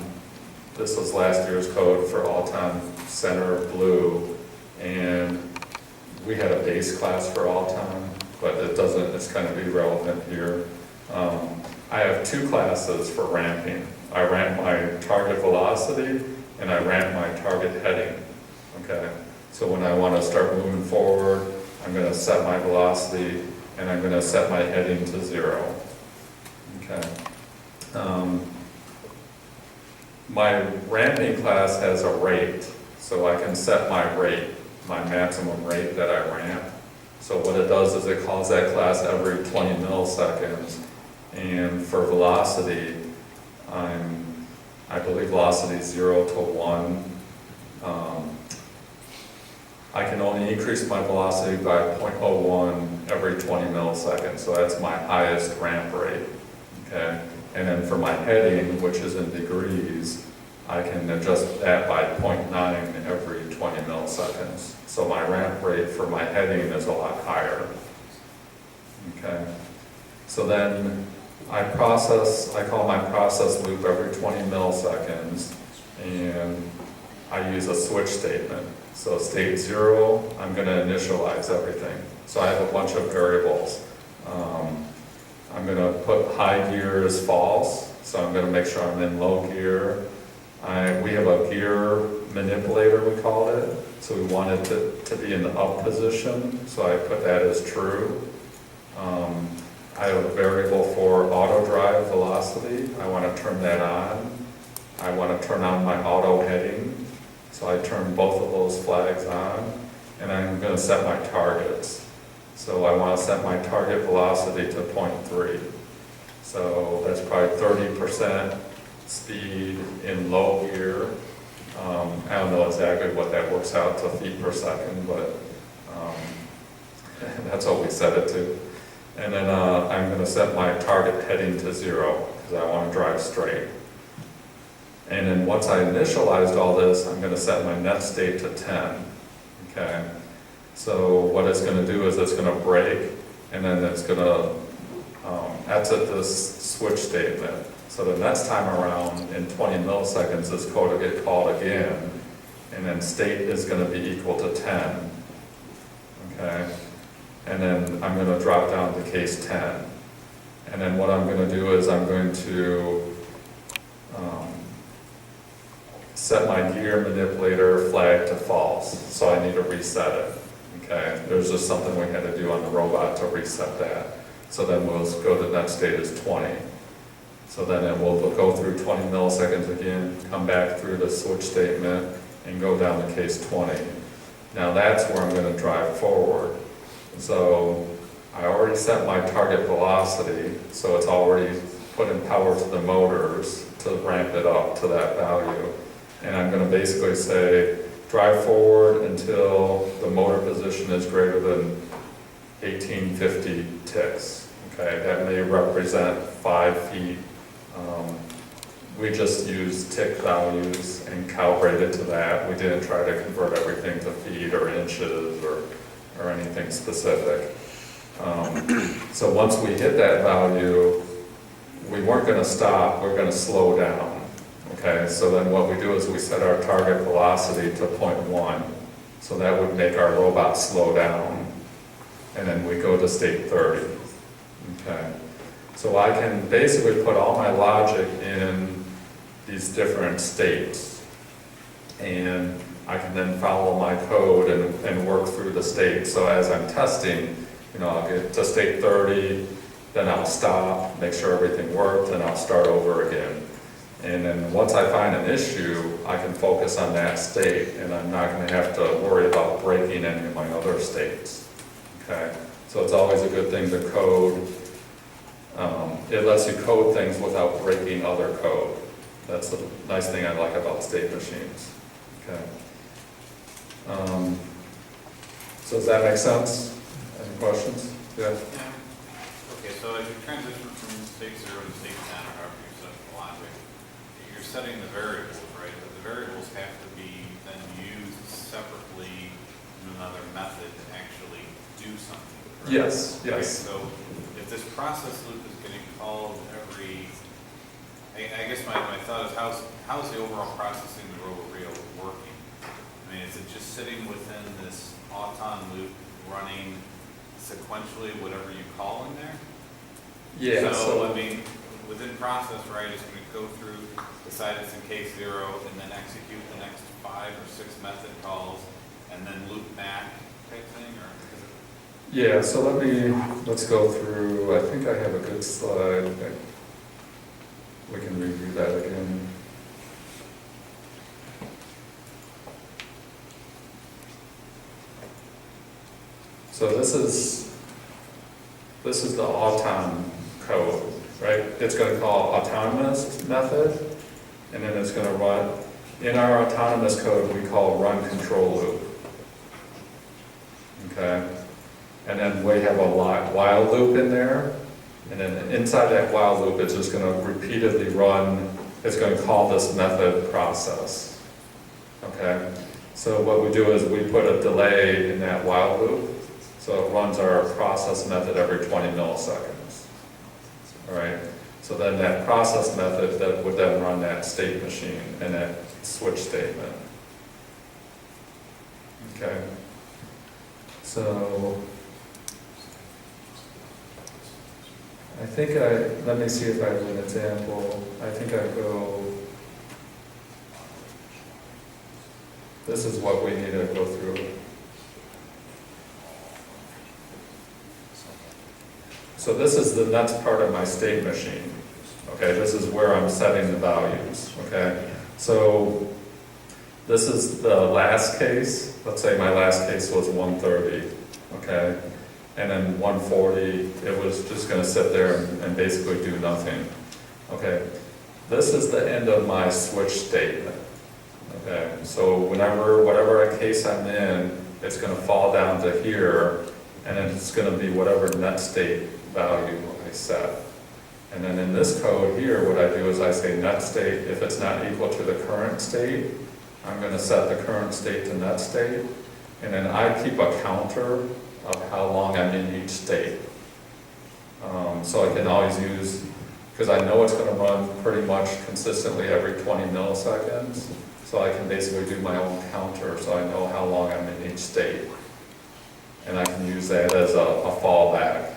A: this was last year's code for all-time center blue, and we had a base class for all-time, but it doesn't, it's kind of irrelevant here. I have 2 classes for ramping. I ramp my target velocity and I ramp my target heading, okay? So when I want to start moving forward, I'm going to set my velocity and I'm going to set my heading to 0, okay? My ramping class has a rate, so I can set my rate, my maximum rate that I ramp. So what it does is it calls that class every 20 milliseconds. And for velocity, I believe velocity is 0 to 1. I can only increase my velocity by 0.01 every 20 milliseconds, so that's my highest ramp rate, okay? And then for my heading, which is in degrees, I can adjust that by 0.9 every 20 milliseconds. So my ramp rate for my heading is a lot higher, okay? So then I call my process loop every 20 milliseconds, and I use a switch statement. So state 0, I'm going to initialize everything. So I have a bunch of variables. I'm going to put high gear as false, so I'm going to make sure I'm in low gear. We have a gear manipulator, we call it, so we want it to be in the up position, so I put that as true. I have a variable for auto drive velocity. I want to turn that on. I want to turn on my auto heading. So I turn both of those flags on, and I'm going to set my targets. So I want to set my target velocity to 0.3. So that's probably 30% speed in low gear. I don't know exactly what that works out to feet per second, but that's what we set it to. And then I'm going to set my target heading to 0 because I want to drive straight. And then once I initialized all this, I'm going to set my net state to 10, okay? So what it's going to do is it's going to break, and then it's going to exit this switch statement. So the next time around, in 20 milliseconds, this code will get called again, and then state is going to be equal to 10, okay? And then I'm going to drop down to case 10. And then what I'm going to do is I'm going to set my gear manipulator flag to false, so I need to reset it, okay? There's just something we had to do on the robot to reset that. So then we'll go to the next state is 20. So then it will go through 20 milliseconds again, come back through the switch statement, and go down to case 20. Now that's where I'm going to drive forward. So I already set my target velocity, so it's already putting power to the motors to ramp it up to that value. And I'm going to basically say, drive forward until the motor position is greater than 1850 ticks. Okay, that may represent 5 feet. We just used tick values and calibrated to that. We didn't try to convert everything to feet or inches or anything specific. So once we hit that value, we weren't going to stop, we're going to slow down. Okay, so then what we do is we set our target velocity to 0.1. So that would make our robot slow down. And then we go to state 30. Okay, so I can basically put all my logic in these different states. And I can then follow my code and work through the states. So as I'm testing, I'll get to state 30, then I'll stop, make sure everything worked, and I'll start over again. And then once I find an issue, I can focus on that state, and I'm not gonna have to worry about breaking any of my other states, okay? So it's always a good thing to code. It lets you code things without breaking other code. That's the nice thing I like about state machines, okay? So does that make sense? Any questions? Yeah?
I: Okay, so as you transition from state 0 to state 10, or however you set the logic, you're setting the variables, right? But the variables have to be then used separately in another method to actually do something, correct?
A: Yes,
I: Okay,
A: yes.
I: so if this process loop is getting called every, I guess my thought is how's the overall processing the RoboRio working? I mean, is it just sitting within this auton loop running sequentially whatever you call in there?
A: Yeah,
I: So, I
A: so,
I: mean, within process, right, it's gonna go through, decide it's in case 0, and then execute the next 5 or 6 method calls, and then loop back type thing, or? Is it-
A: yeah, so let's go through, I think I have a good slide. We can review that again. So this is the auton code, right? It's going to call autonomous method, and then it's going to run, in our autonomous code, we call run control loop. Okay? And then we have a while loop in there, and then inside that while loop, it's just going to repeatedly run, it's going to call this method process. Okay? So what we do is we put a delay in that while loop, so it runs our process method every 20 milliseconds. All right? So then that process method that would then run that state machine and that switch statement. Okay? So I think let me see if I have an example. I think I go, this is what we need to go through. So this is the next part of my state machine. Okay, this is where I'm setting the values. Okay, so this is the last case. Let's say my last case was 130. Okay, and then 140, it was just going to sit there and basically do nothing. Okay, this is the end of my switch statement. Okay, so whatever case I'm in, it's going to fall down to here, and then it's going to be whatever net state value I set. And then in this code here, what I do is I say net state, if it's not equal to the current state, I'm going to set the current state to net state, and then I keep a counter of how long I'm in each state. So I can always use, because I know it's going to run pretty much consistently every 20 milliseconds, so I can basically do my own counter so I know how long I'm in each state. And I can use that as a fallback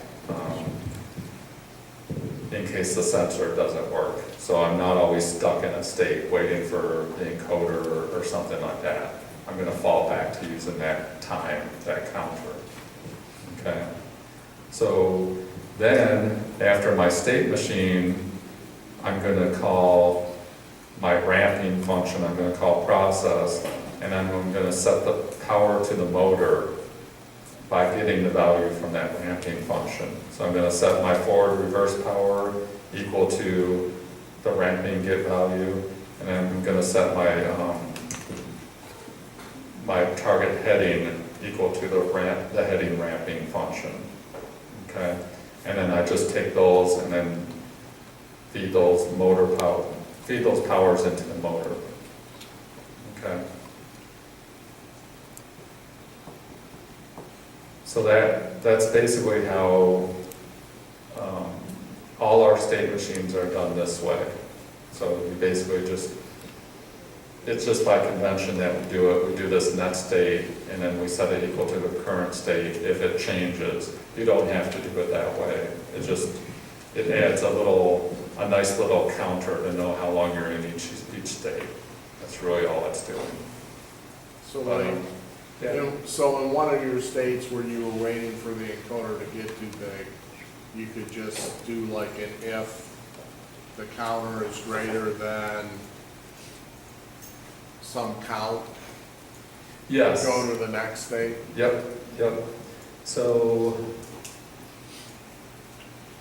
A: in case the sensor doesn't work. So I'm not always stuck in a state waiting for the encoder or something like that. I'm going to fall back to using that time, that counter. Okay. So then, after my state machine, I'm going to call my ramping function, I'm going to call process, and I'm going to set the power to the motor by getting the value from that ramping function. So I'm going to set my forward reverse power equal to the ramping get value, and then I'm going to set my my target heading equal to the heading ramping function. Okay, and then I just take those and then feed those powers into the motor. Okay. So that's basically how all our state machines are done this way. So we basically it's just by convention that we do it. We do this net state, and then we set it equal to the current state. If it changes, you don't have to do it that way. It adds a nice little counter to know how long you're in each state. That's really all it's doing.
B: So like,
A: Yeah.
B: so in one of your states where you were waiting for the encoder to get too big, you could just do like an if the counter is greater than some count,
A: Yes.
B: go to the next state.
A: Yep, yep. So,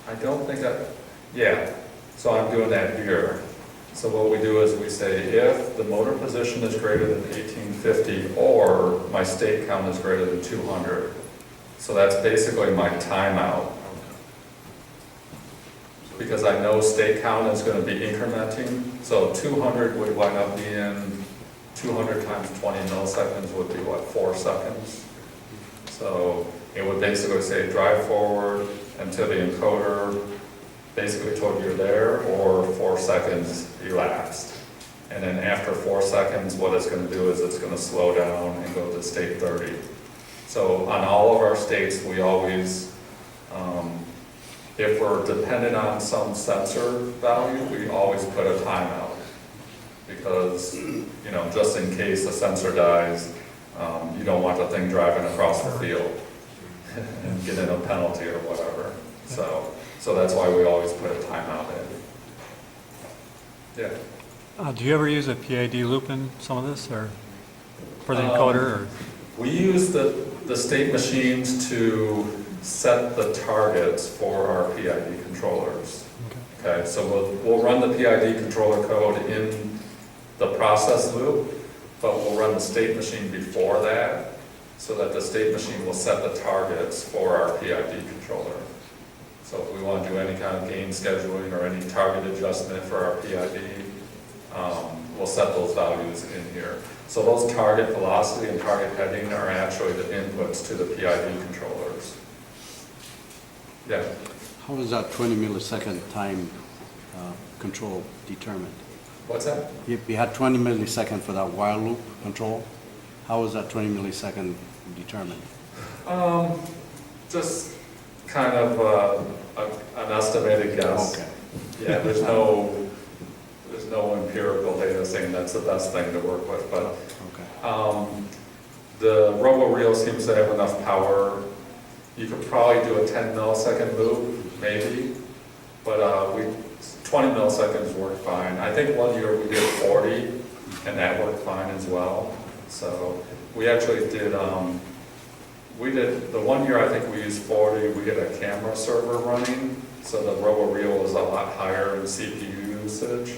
A: I don't think yeah, so I'm doing that here. So what we do is we say if the motor position is greater than 1850 or my state count is greater than 200. So that's basically my timeout. Because I know state count is going to be incrementing. So 200 would wind up being 200 times 20 milliseconds would be what, 4 seconds? So it would basically say drive forward until the encoder basically told you're there, or 4 seconds elapsed. And then after 4 seconds, what it's going to do is it's going to slow down and go to state 30. So on all of our states, we always, if we're dependent on some sensor value, we always put a timeout. Because, you know, just in case the sensor dies, you don't want the thing driving across the field and getting a penalty or whatever. So that's why we always put a timeout in. Yeah.
G: Do you ever use a PID loop in some of this, or for the encoder, or?
A: We use the state machines to set the targets for our PID controllers. Okay, so we'll run the PID controller code in the process loop, but we'll run the state machine before that, so that the state machine will set the targets for our PID controller. So if we want to do any kind of gain scheduling or any target adjustment for our PID, we'll set those values in here. So those target velocity and target heading are actually the inputs to the PID controllers. Yeah.
J: How is that 20 millisecond time control determined?
A: What's that?
J: If you had 20 millisecond for that while loop control, how is that 20 millisecond determined?
A: Just kind of an estimated guess.
J: Okay.
A: Yeah, there's no empirical data saying that's the best thing to work with, but
J: Okay.
A: the robo-reel seems to have enough power. You could probably do a 10 millisecond loop, maybe, but 20 milliseconds worked fine. I think one year we did 40, and that worked fine as well. So we actually did, the 1 year I think we used 40, we had a camera server running, so the robo-reel was a lot higher in CPU usage.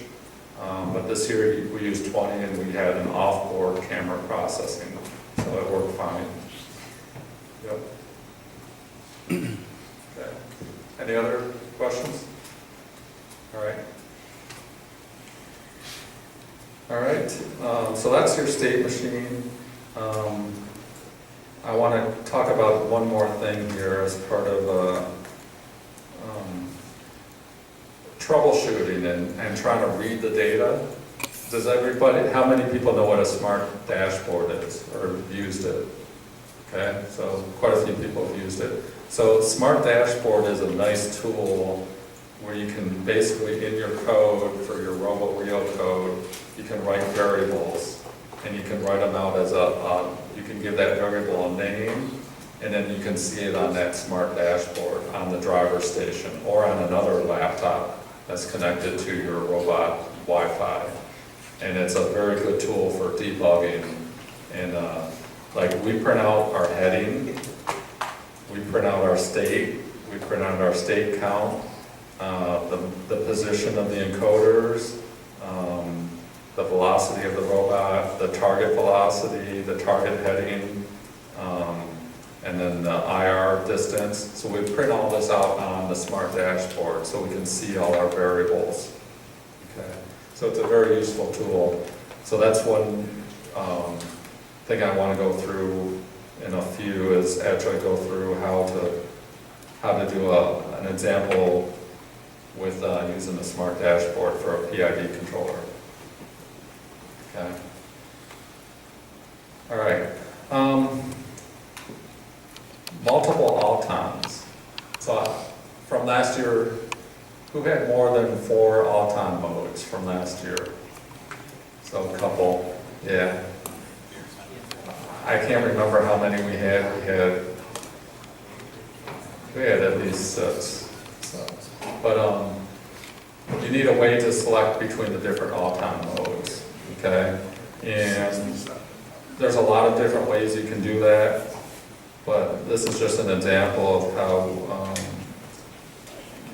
A: But this year we used 20 and we had an off-board camera processing, so it worked fine. Yep. Okay. Any other questions? All right. All right, so that's your state machine. I want to talk about one more thing here as part of troubleshooting and trying to read the data. Does everybody, how many people know what a smart dashboard is or used it? Okay, so quite a few people have used it. So smart dashboard is a nice tool where you can basically, in your code, for your robo-reel code, you can write variables, and you can write them out as you can give that variable a name, and then you can see it on that smart dashboard on the driver station or on another laptop that's connected to your robot Wi-Fi. And it's a very good tool for debugging. And like we print out our heading, we print out our state, we print out our state count, the position of the encoders, the velocity of the robot, the target velocity, the target heading, and then the IR distance. So we print all this out on the smart dashboard so we can see all our variables. Okay, so it's a very useful tool. So that's one thing I want to go through in a few is actually go through how to do an example with using the smart dashboard for a PID controller. Okay. All right. Multiple Altons. So from last year, who had more than 4 Alton modes from last year? So a couple, yeah. I can't remember how many we had. We had at least 6. But you need a way to select between the different all-time modes, okay? And there's a lot of different ways you can do that, but this is just an example of how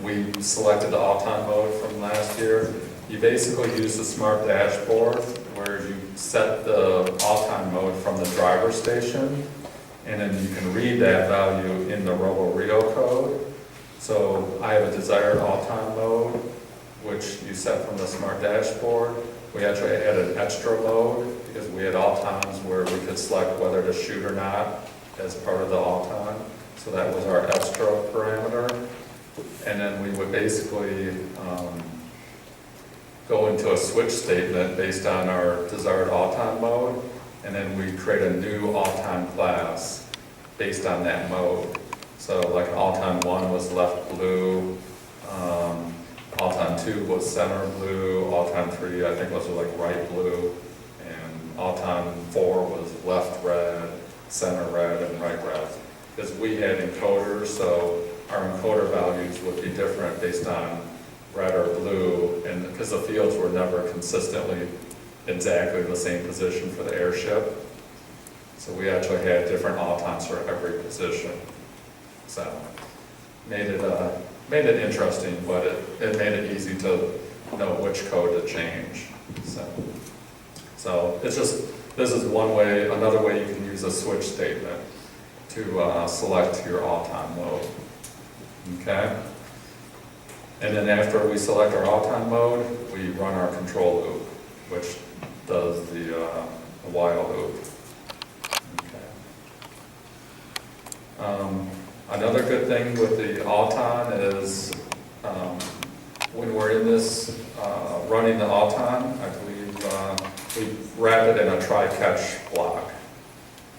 A: we selected the all-time mode from last year. You basically use the smart dashboard where you set the all-time mode from the driver station, and then you can read that value in the Robo-Rio code. So I have a desired all-time mode, which you set from the smart dashboard. We actually added an extra mode because we had all times where we could select whether to shoot or not as part of the all time. So that was our extra parameter. And then we would basically go into a switch statement based on our desired all time mode. And then we create a new all time class based on that mode. So like all time 1 was left blue. All time 2 was center blue, all time 3 I think was like right blue, and all time 4 was left red, center red, and right red. Because we had encoders, so our encoder values would be different based on red or blue, and because the fields were never consistently exactly the same position for the airship. So we actually had different all times for every position. So made it interesting, but it made it easy to know which code to change. So it's just, this is one way. Another way you can use a switch statement to select your all-time mode. Okay? And then after we select our all-time mode, we run our control loop, which does the while loop. Okay. Another good thing with the all-time is when we're in this running the all-time, I believe we wrap it in a try-catch block,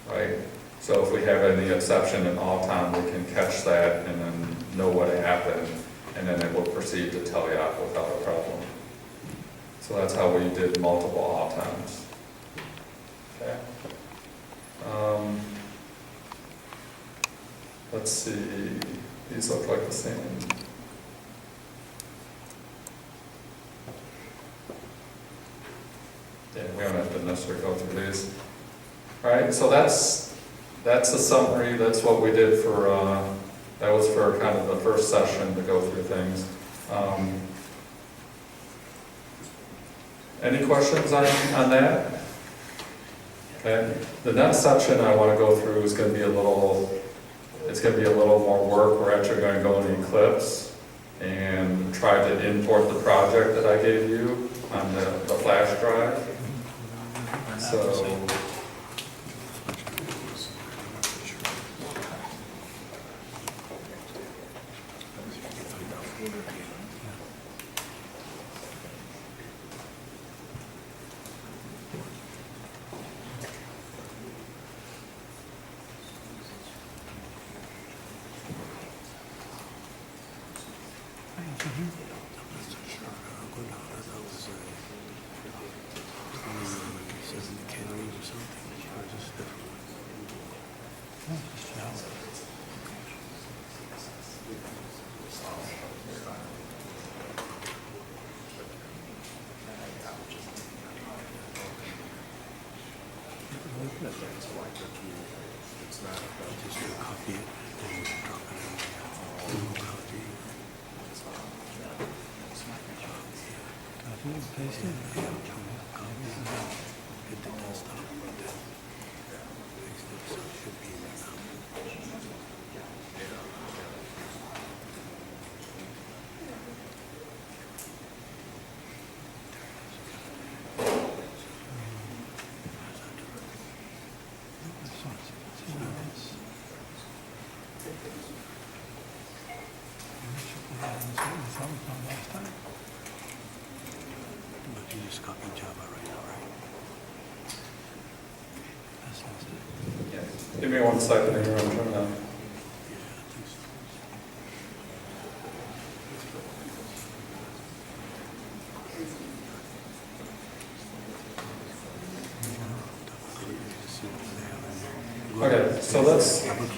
A: right? So if we have any exception in all-time, we can catch that and then know what happened, and then it will proceed to tele-op without a problem. So that's how we did multiple all-times. Okay. Let's see, these look like the same. Yeah, we don't have to necessarily go through these. All right, so that's the summary. That's what we did for, that was for kind of the first session to go through things. Any questions on that? Okay, the next section I want to go through is going to be it's going to be a little more work. We're actually going to go in Eclipse and try to import the project that I gave you on the flash drive. So,
J: But you just copy Java right now, right? That's nice.
A: yeah. Give me 1 second here. I'm trying to.
J: Yeah, I think so.
A: Okay, so let's, I'm going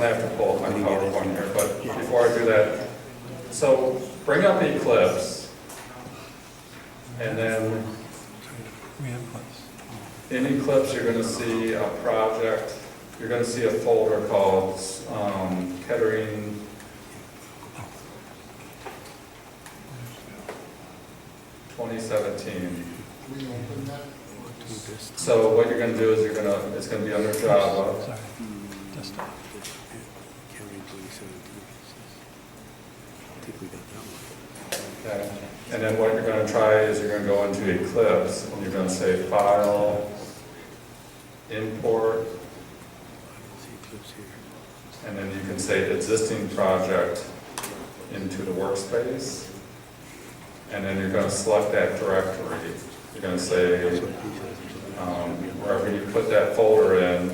A: to have to pull up my PowerPoint here, but before I do that, So bring up Eclipse, and then in Eclipse, you're gonna see a project, you're gonna see a folder called Kettering 2017. So what you're gonna do is it's gonna be under Java. Okay. And then what you're gonna try is you're gonna go into Eclipse, and you're gonna say File, Import, and then you can say existing project into the workspace. And then you're going to select that directory. You're going to say, wherever you put that folder in,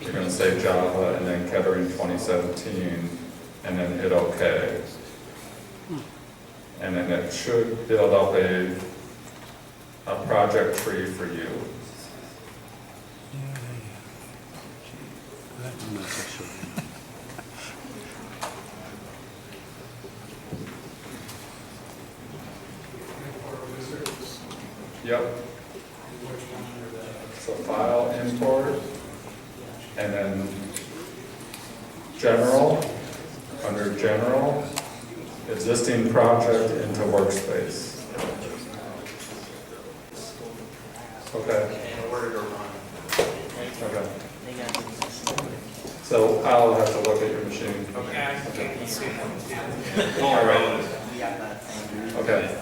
A: you're going to say Java and then Kettering 2017, and then hit OK. And then it should build up a project tree for you. Yep. So file, import, and then general, under general, existing project into workspace. Okay.
E: In order to run.
A: Okay. So I'll have to look at your machine.
E: Okay.
A: All right. Okay.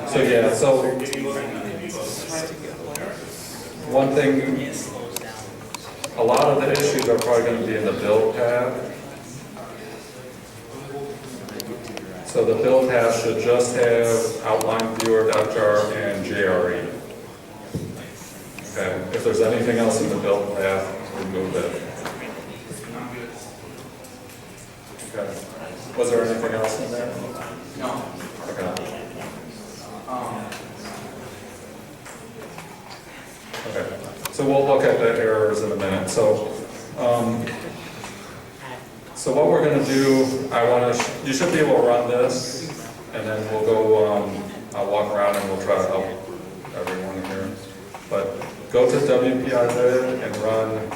A: So yeah, so one thing, a lot of the issues are probably going to be in the build tab. So the build tab should just have outline viewer, .jar, and JRE. Okay. If there's anything else in the build path, remove it. Okay. Was there anything else in there?
E: No.
A: Okay. Okay. So we'll look at the errors in a minute. So what we're going to do, you should be able to run this, and then we'll go, I'll walk around and we'll try to help everyone here. But go to WPI and run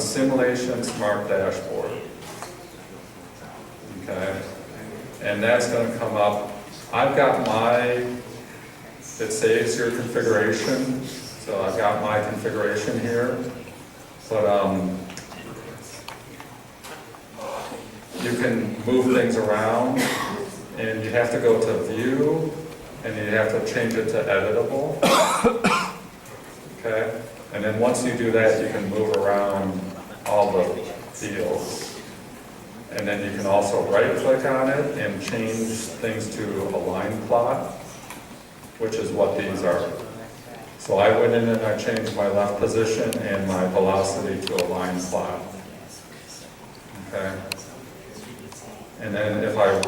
A: simulation smart dashboard. Okay. And that's going to come up. I've got it saves your configuration. So I've got my configuration here. But you can move things around, and you have to go to view, and you have to change it to editable. Okay? And then once you do that, you can move around all the fields. And then you can also right-click on it and change things to a line plot, which is what these are. So I went in and I changed my left position and my velocity to a line plot. Okay? And then if I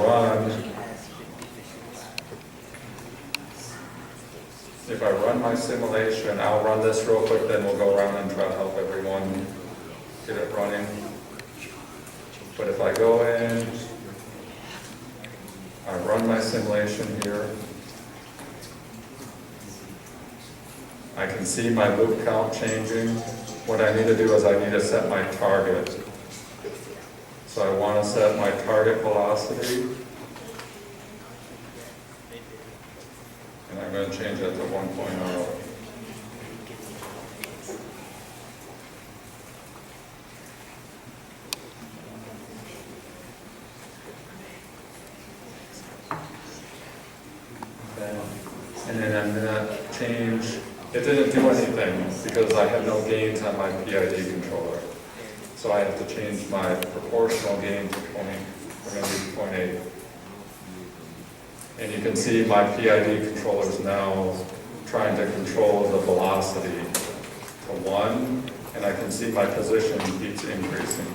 A: run my simulation, I'll run this real quick, then we'll go around and try to help everyone get it running. But if I go in, I run my simulation here, I can see my loop count changing. What I need to do is I need to set my target. So I want to set my target velocity. And I'm going to change that to 1.0. And then I'm going to change, it didn't do anything because I have no gains on my PID controller. So I have to change my proportional gain to 20, we're going to do 0.8. And you can see my PID controller is now trying to control the velocity to 1, and I can see my position keeps increasing.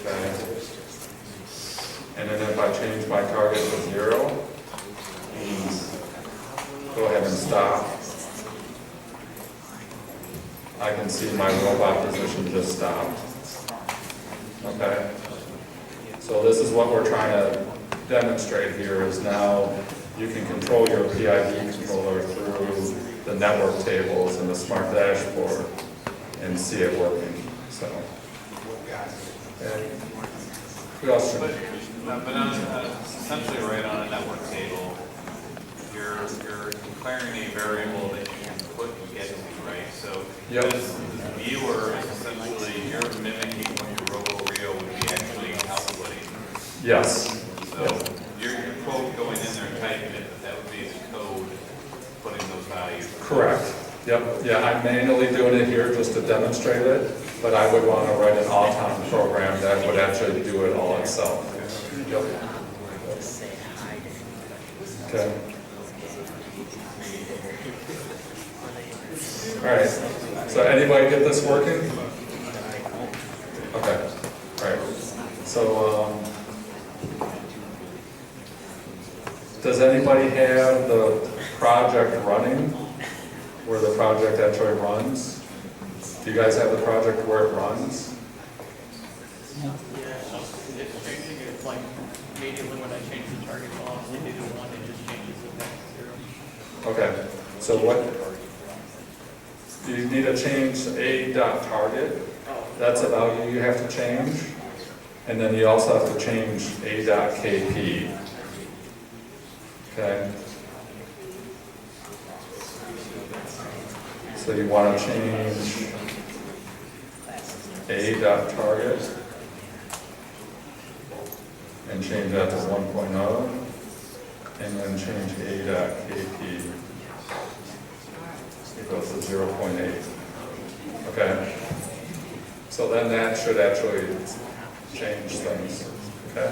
A: Okay. And then if I change my target to 0, go ahead and stop. I can see my robot position just stopped. Okay? So this is what we're trying to demonstrate here, is now you can control your PID controller through the network tables and the smart dashboard and see it working, so. Okay. Who else?
I: But on, essentially right on a network table, you're declaring a variable that you can put and get to, right? So
A: Yep.
I: this viewer is essentially, you're mimicking what your RoboRio would be actually outputting.
A: Yes.
I: So your code going in there and typing it, but that would be the code putting those values.
A: Correct. Yep. Yeah, I'm manually doing it here just to demonstrate it, but I would want to write an Auton program that would actually do it all itself. Yep. Okay. All right. So anybody get this working? Okay. All right. So, does anybody have the project running, where the project actually runs? Do you guys have the project where it runs?
E: Yeah, it's changing it, like, immediately when I change the target loss, it did one, it just changes it back to 0.
A: Okay, so what, you need to change a dot target. That's a value you have to change. And then you also have to change a dot KP. Okay? So you want to change a dot target and change that to 1.0, and then change a dot KP equals to 0.8. Okay? So then that should actually change things. Okay?